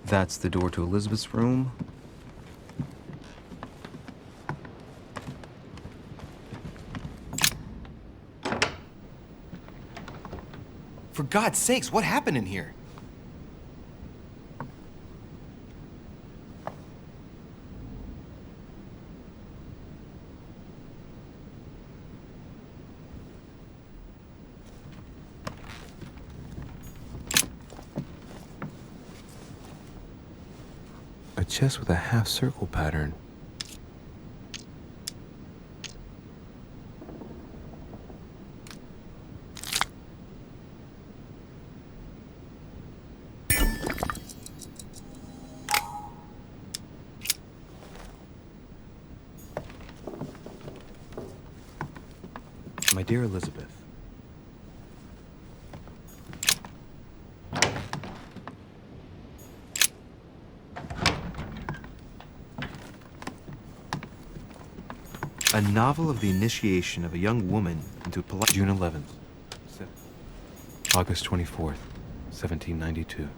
That's the door to Elizabeth's room. For God's sakes, what happened in here? A chest with a half-circle pattern. My dear Elizabeth, a novel of the initiation of a young woman into polite. June 11th. August 24th, 1792.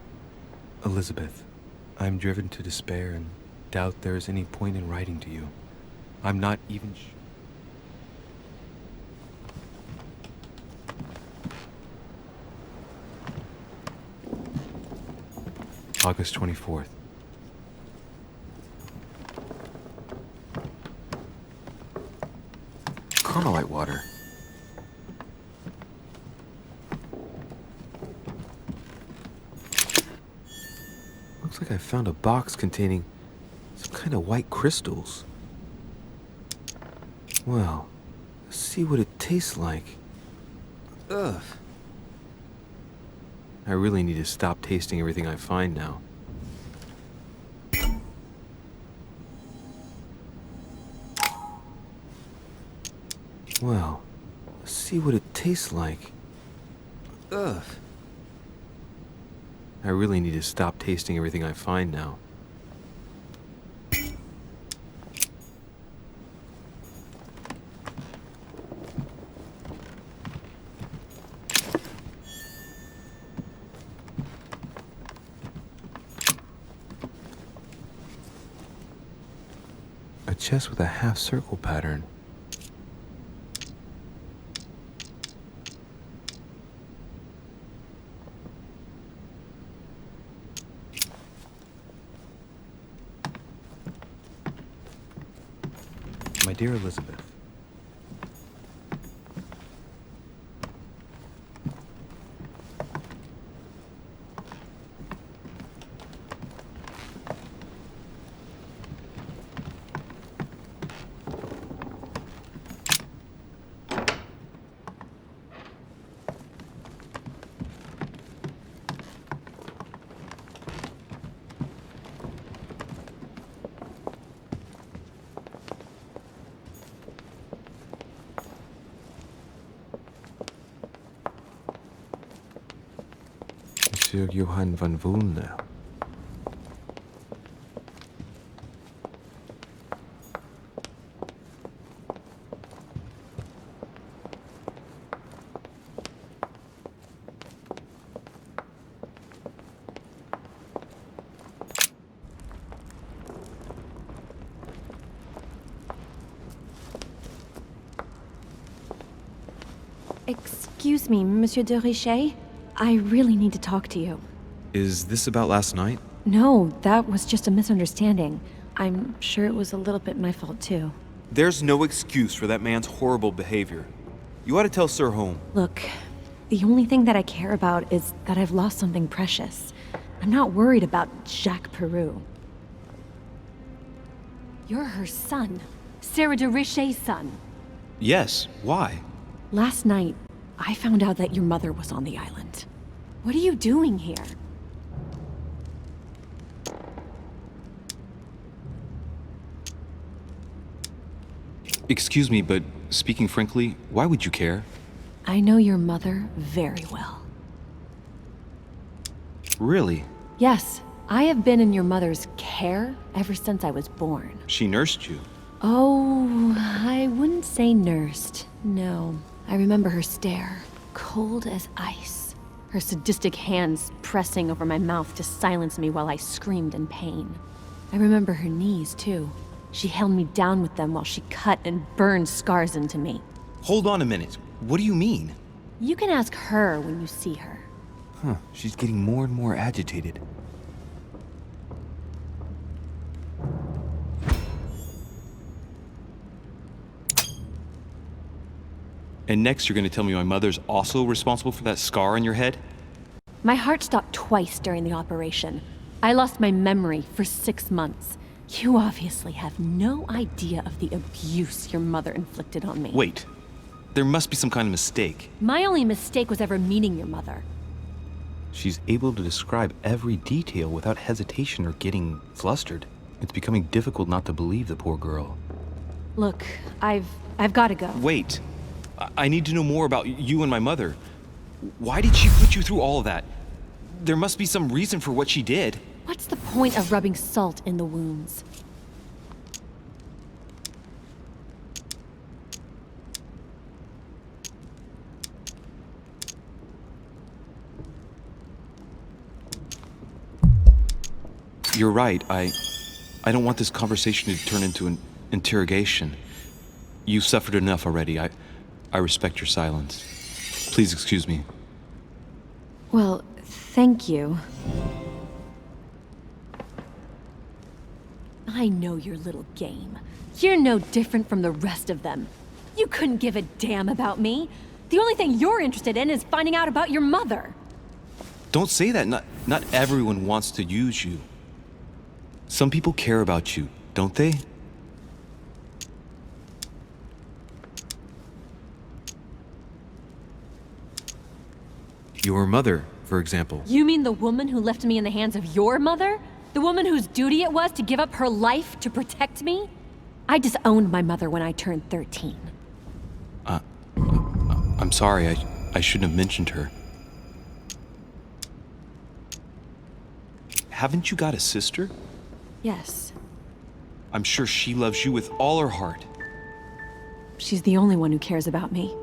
Elizabeth, I'm driven to despair and doubt there is any point in writing to you. I'm not even sure. August 24th. Carmelite water. Looks like I found a box containing some kind of white crystals. Well, let's see what it tastes like. Ugh. I really need to stop tasting everything I find now. Well, let's see what it tastes like. Ugh. I really need to stop tasting everything I find now. A chest with a half-circle pattern. My dear Elizabeth, Monsieur Johann van Vulner. Excuse me, Monsieur de Richet. I really need to talk to you. Is this about last night? No, that was just a misunderstanding. I'm sure it was a little bit my fault, too. There's no excuse for that man's horrible behavior. You ought to tell Sir Home. Look, the only thing that I care about is that I've lost something precious. I'm not worried about Jacques Peru. You're her son. Sarah de Richet's son. Yes, why? Last night, I found out that your mother was on the island. What are you doing here? Excuse me, but speaking frankly, why would you care? I know your mother very well. Really? Yes, I have been in your mother's care ever since I was born. She nursed you. Oh, I wouldn't say nursed. No, I remember her stare, cold as ice. Her sadistic hands pressing over my mouth to silence me while I screamed in pain. I remember her knees, too. She held me down with them while she cut and burned scars into me. Hold on a minute. What do you mean? You can ask her when you see her. Huh, she's getting more and more agitated. And next you're gonna tell me my mother's also responsible for that scar on your head? My heart stopped twice during the operation. I lost my memory for 6 months. You obviously have no idea of the abuse your mother inflicted on me. Wait. There must be some kind of mistake. My only mistake was ever meeting your mother. She's able to describe every detail without hesitation or getting flustered. It's becoming difficult not to believe the poor girl. Look, I've got to go. Wait. I need to know more about you and my mother. Why did she put you through all of that? There must be some reason for what she did. What's the point of rubbing salt in the wounds? You're right. I don't want this conversation to turn into an interrogation. You've suffered enough already. I respect your silence. Please excuse me. Well, thank you. I know your little game. You're no different from the rest of them. You couldn't give a damn about me. The only thing you're interested in is finding out about your mother. Don't say that. Not everyone wants to use you. Some people care about you, don't they? Your mother, for example. You mean the woman who left me in the hands of your mother? The woman whose duty it was to give up her life to protect me? I disowned my mother when I turned 13. I'm sorry, I shouldn't have mentioned her. Haven't you got a sister? Yes. I'm sure she loves you with all her heart. She's the only one who cares about me.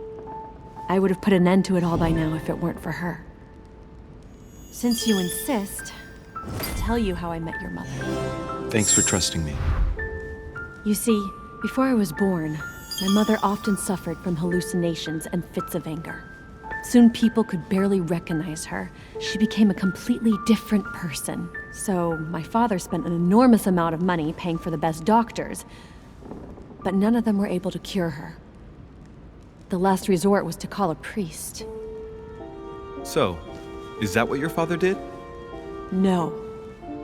I would have put an end to it all by now if it weren't for her. Since you insist, I'll tell you how I met your mother. Thanks for trusting me. You see, before I was born, my mother often suffered from hallucinations and fits of anger. Soon people could barely recognize her. She became a completely different person. So my father spent an enormous amount of money paying for the best doctors, but none of them were able to cure her. The last resort was to call a priest. So, is that what your father did? No.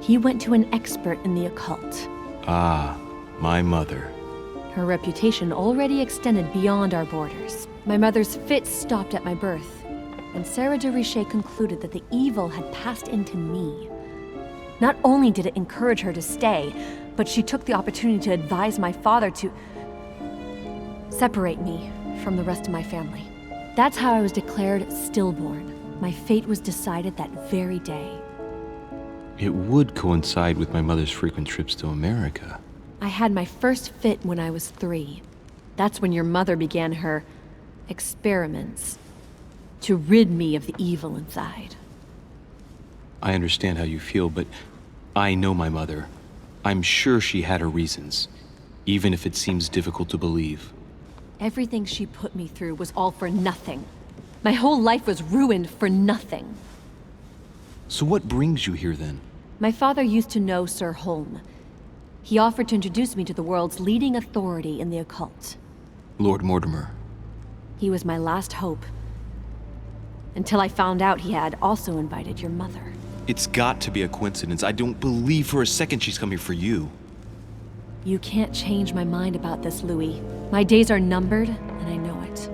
He went to an expert in the occult. Ah, my mother. Her reputation already extended beyond our borders. My mother's fits stopped at my birth, and Sarah de Richet concluded that the evil had passed into me. Not only did it encourage her to stay, but she took the opportunity to advise my father to separate me from the rest of my family. That's how I was declared stillborn. My fate was decided that very day. It would coincide with my mother's frequent trips to America. I had my first fit when I was 3. That's when your mother began her experiments to rid me of the evil inside. I understand how you feel, but I know my mother. I'm sure she had her reasons, even if it seems difficult to believe. Everything she put me through was all for nothing. My whole life was ruined for nothing. So what brings you here then? My father used to know Sir Holm. He offered to introduce me to the world's leading authority in the occult. Lord Mortimer. He was my last hope. Until I found out he had also invited your mother. It's got to be a coincidence. I don't believe for a second she's coming for you. You can't change my mind about this, Louis. My days are numbered, and I know it.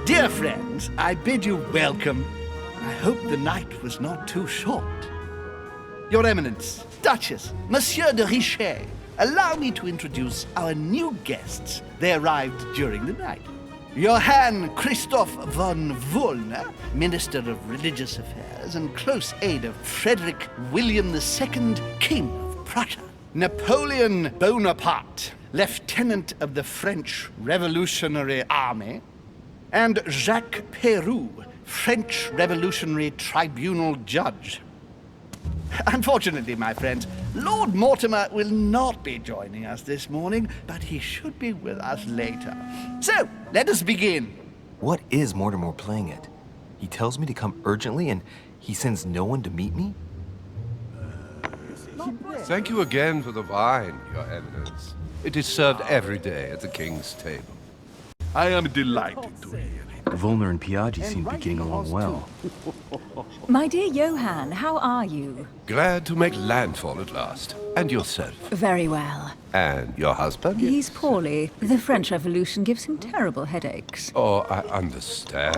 Dear friends, I bid you welcome. I hope the night was not too short. Your Eminence, Duchess, Monsieur de Richet, allow me to introduce our new guests. They arrived during the night. Johann Christoph von Wollner, Minister of Religious Affairs and close aide of Frederick William II, King of Prussia. Napoleon Bonaparte, Lieutenant of the French Revolutionary Army. And Jacques Peroux, French Revolutionary Tribunal Judge. Unfortunately, my friends, Lord Mortimer will not be joining us this morning, but he should be with us later. So, let us begin. What is Mortimer playing at? He tells me to come urgently and he sends no one to meet me? Thank you again for the wine, Your Eminence. It is served every day at the king's table. I am delighted to hear it. Volner and Piaggi seem to be getting along well. My dear Johann, how are you? Glad to make landfall at last. And yourself? Very well. And your husband? He's poorly. The French Revolution gives him terrible headaches. Oh, I understand.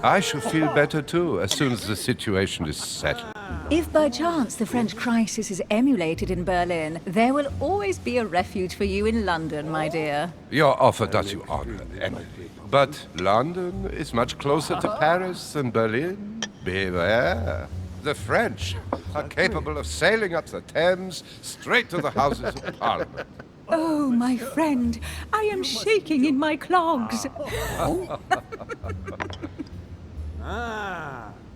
I shall feel better too, as soon as the situation is settled. If by chance the French crisis is emulated in Berlin, there will always be a refuge for you in London, my dear. Your offer does you honor, Emily. But London is much closer to Paris than Berlin. Beware. The French are capable of sailing up the Thames straight to the Houses of Parliament. Oh, my friend, I am shaking in my clogs.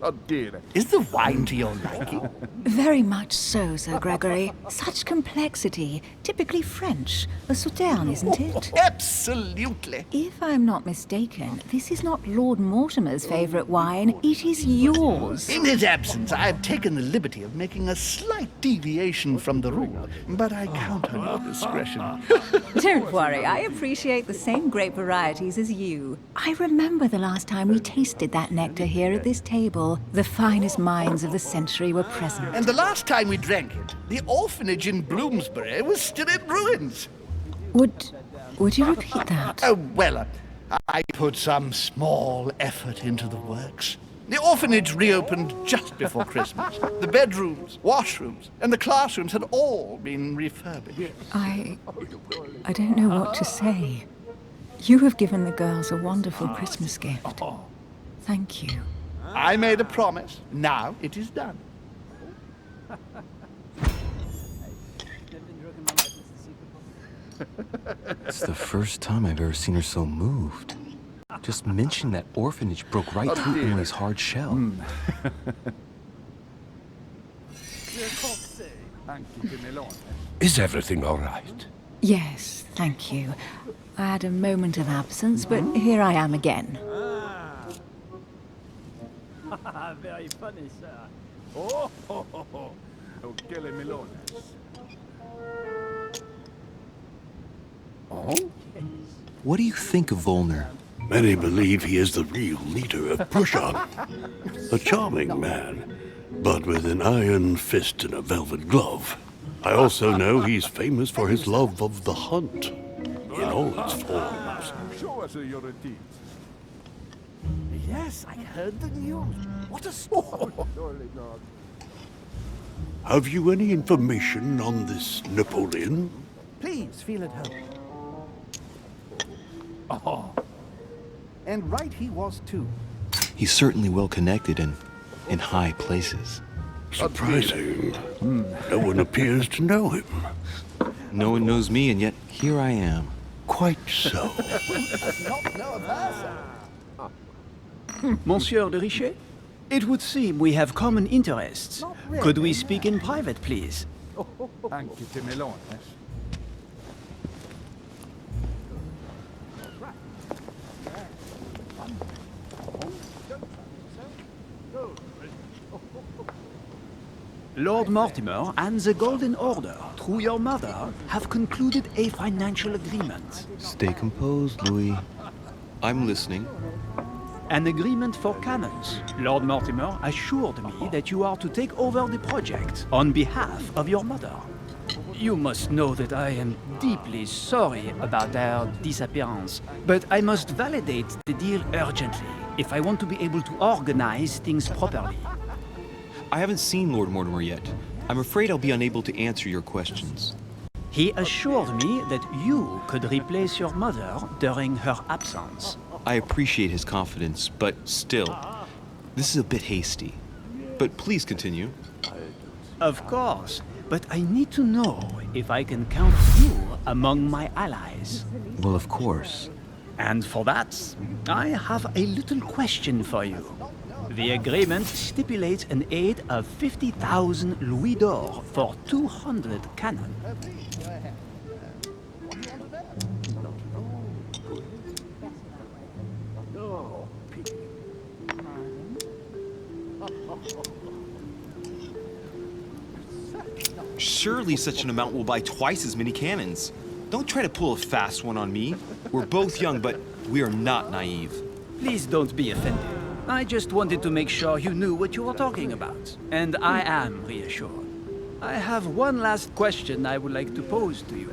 Oh dear. Is the wine to your liking? Very much so, Sir Gregory. Such complexity. Typically French. A Sauterne, isn't it? Absolutely. If I'm not mistaken, this is not Lord Mortimer's favourite wine. It is yours. In his absence, I have taken the liberty of making a slight deviation from the rule, but I count on your discretion. Don't worry, I appreciate the same grape varieties as you. I remember the last time we tasted that nectar here at this table. The finest minds of the century were present. And the last time we drank it, the orphanage in Bloomsbury was still in ruins. Would you repeat that? Oh, well, I put some small effort into the works. The orphanage reopened just before Christmas. The bedrooms, washrooms, and the classrooms had all been refurbished. I don't know what to say. You have given the girls a wonderful Christmas gift. Thank you. I made a promise. Now it is done. It's the first time I've ever seen her so moved. Just mentioning that orphanage broke right through Emily's hard shell. Is everything all right? Yes, thank you. I had a moment of absence, but here I am again. Very funny, sir. Oh, ho, ho, ho. Oh, che le melones. Oh? What do you think of Volner? Many believe he is the real leader of Prussia. A charming man, but with an iron fist and a velvet glove. I also know he's famous for his love of the hunt, in all its forms. Show us your teeth. Yes, I heard the news. What a story. Have you any information on this Napoleon? Please feel at home. Oh. And right he was too. He's certainly well connected and in high places. Surprising. No one appears to know him. No one knows me, and yet here I am. Quite so. Not know of her, sir. Monsieur de Richet? It would seem we have common interests. Could we speak in private, please? Anche te melones. Lord Mortimer and the Golden Order, through your mother, have concluded a financial agreement. Stay composed, Louis. I'm listening. An agreement for cannons. Lord Mortimer assured me that you are to take over the project on behalf of your mother. You must know that I am deeply sorry about their disappearance, but I must validate the deal urgently if I want to be able to organize things properly. I haven't seen Lord Mortimer yet. I'm afraid I'll be unable to answer your questions. He assured me that you could replace your mother during her absence. I appreciate his confidence, but still, this is a bit hasty. But please continue. Of course, but I need to know if I can count you among my allies. Well, of course. And for that, I have a little question for you. The agreement stipulates an aid of 50,000 louis d'or for 200 cannon. Surely such an amount will buy twice as many cannons. Don't try to pull a fast one on me. We're both young, but we are not naive. Please don't be offended. I just wanted to make sure you knew what you were talking about. And I am reassured. I have one last question I would like to pose to you.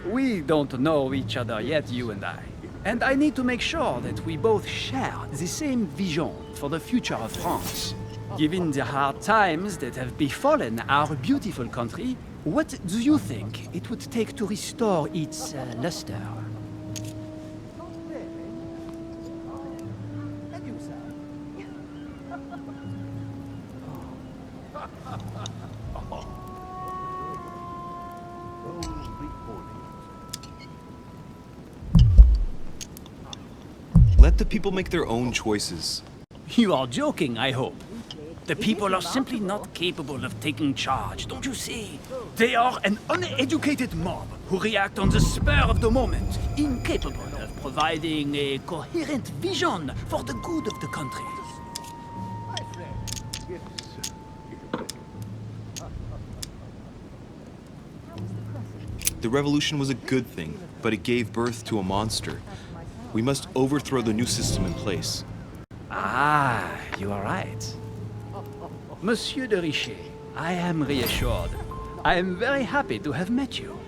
We don't know each other yet, you and I. And I need to make sure that we both share the same vision for the future of France. Given the hard times that have befallen our beautiful country, what do you think it would take to restore its luster? Let the people make their own choices. You are joking, I hope. The people are simply not capable of taking charge, don't you see? They are an uneducated mob who react on the spur of the moment, incapable of providing a coherent vision for the good of the country. The revolution was a good thing, but it gave birth to a monster. We must overthrow the new system in place. Ah, you are right. Monsieur de Richet, I am reassured. I am very happy to have met you.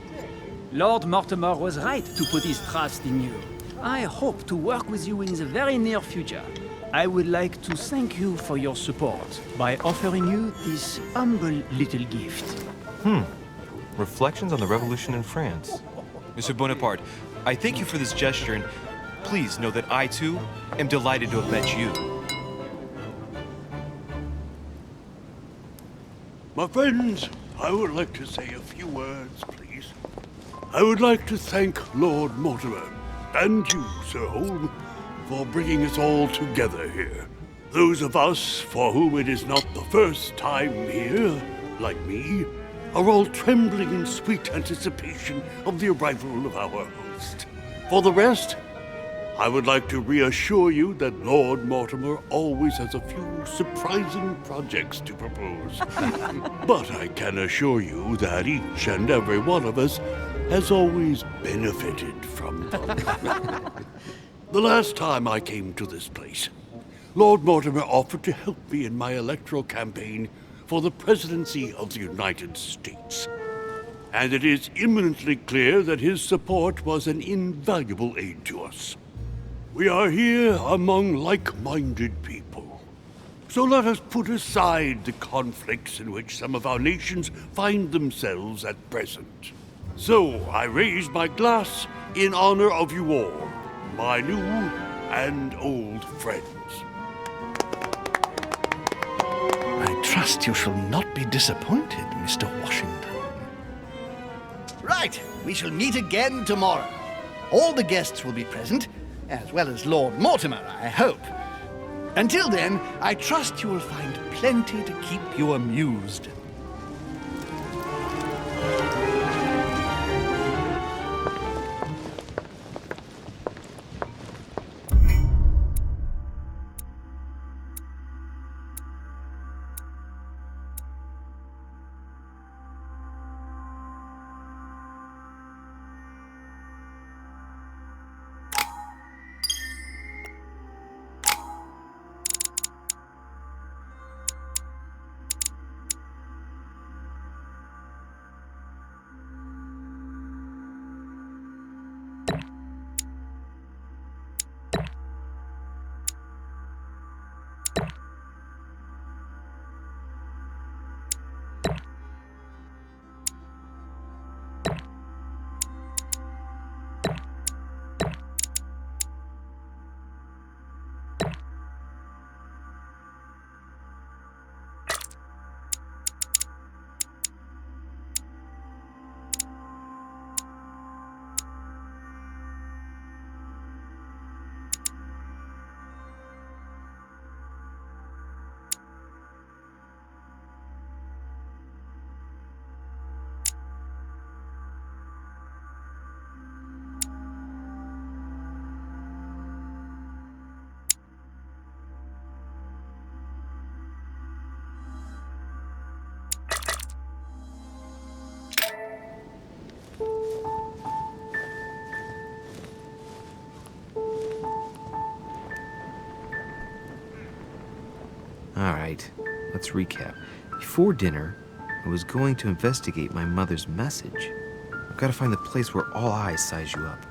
Lord Mortimer was right to put his trust in you. I hope to work with you in the very near future. I would like to thank you for your support by offering you this humble little gift. Reflections on the Revolution in France. Monsieur Bonaparte, I thank you for this gesture, and please know that I, too, am delighted to have met you. My friends, I would like to say a few words, please. I would like to thank Lord Mortimer, and you, Sir Holm, for bringing us all together here. Those of us for whom it is not the first time here, like me, are all trembling in sweet anticipation of the arrival of our host. For the rest, I would like to reassure you that Lord Mortimer always has a few surprising projects to propose. But I can assure you that each and every one of us has always benefited from them. The last time I came to this place, Lord Mortimer offered to help me in my electoral campaign for the presidency of the United States. and it is imminently clear that his support was an invaluable aid to us. We are here among like-minded people. So let us put aside the conflicts in which some of our nations find themselves at present. So I raise my glass in honor of you all, my new and old friends. I trust you shall not be disappointed, Mr. Washington. Right, we shall meet again tomorrow. All the guests will be present, as well as Lord Mortimer, I hope. Until then, I trust you will find plenty to keep you amused. Alright, let's recap. Before dinner, I was going to investigate my mother's message. I've got to find the place where all eyes size you up.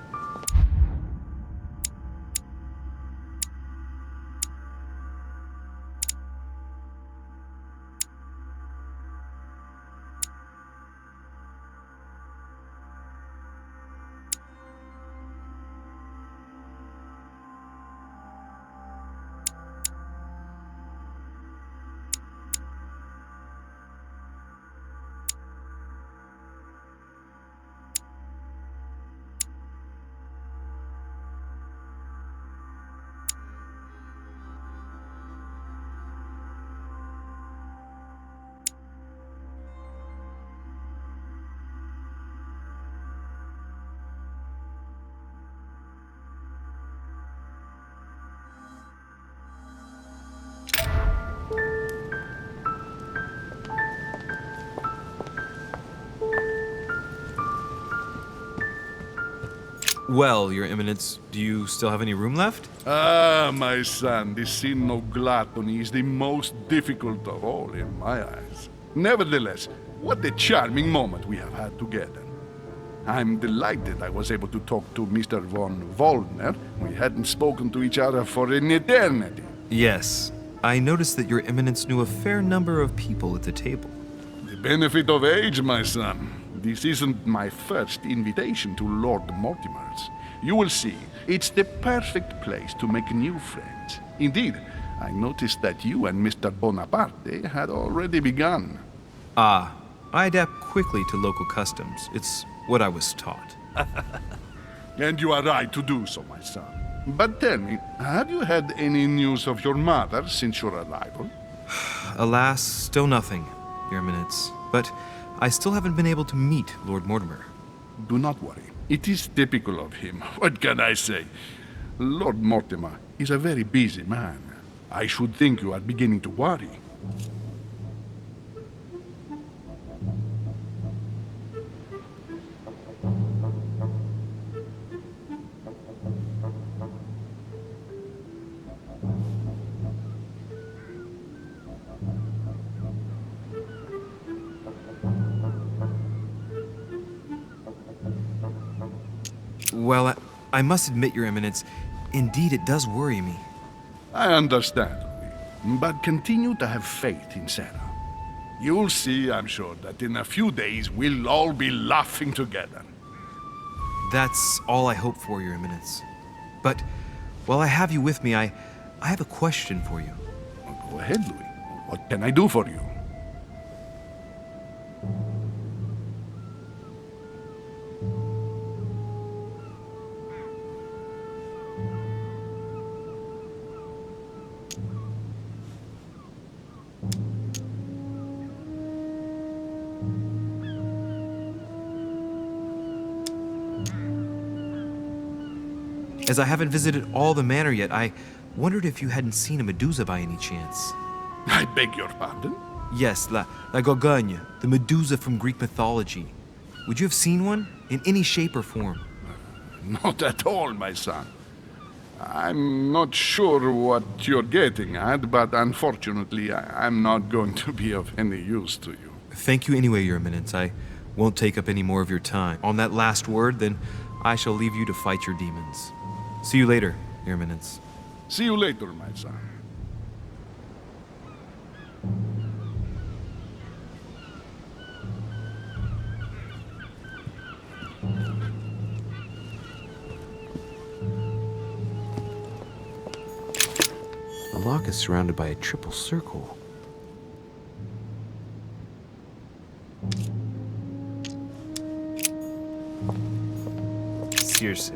Well, Your Eminence, do you still have any room left? Ah, my son, the sin of gluttony is the most difficult of all in my eyes. Nevertheless, what a charming moment we have had together. I'm delighted I was able to talk to Mr. von Wollner. We hadn't spoken to each other for an eternity. Yes. I noticed that Your Eminence knew a fair number of people at the table. The benefit of age, my son. This isn't my first invitation to Lord Mortimer's. You will see, it's the perfect place to make new friends. Indeed, I noticed that you and Mr. Bonaparte had already begun. Ah, I adapt quickly to local customs. It's what I was taught. And you are right to do so, my son. But tell me, have you had any news of your mother since your arrival? Alas, still nothing, Your Eminence. But I still haven't been able to meet Lord Mortimer. Do not worry. It is typical of him. What can I say? Lord Mortimer is a very busy man. I should think you are beginning to worry. Well, I must admit, Your Eminence, indeed it does worry me. I understand, Louis, but continue to have faith in Sarah. You'll see, I'm sure, that in a few days we'll all be laughing together. That's all I hope for, Your Eminence. But while I have you with me, I have a question for you. Well, go ahead, Louis. What can I do for you? As I haven't visited all the manor yet, I wondered if you hadn't seen a Medusa by any chance. I beg your pardon? Yes, La Gorgogne, the Medusa from Greek mythology. Would you have seen one? In any shape or form? Not at all, my son. I'm not sure what you're getting at, but unfortunately, I'm not going to be of any use to you. Thank you anyway, Your Eminence. I won't take up any more of your time. On that last word, then I shall leave you to fight your demons. See you later, Your Eminence. See you later, my son. The lock is surrounded by a triple circle. Circe.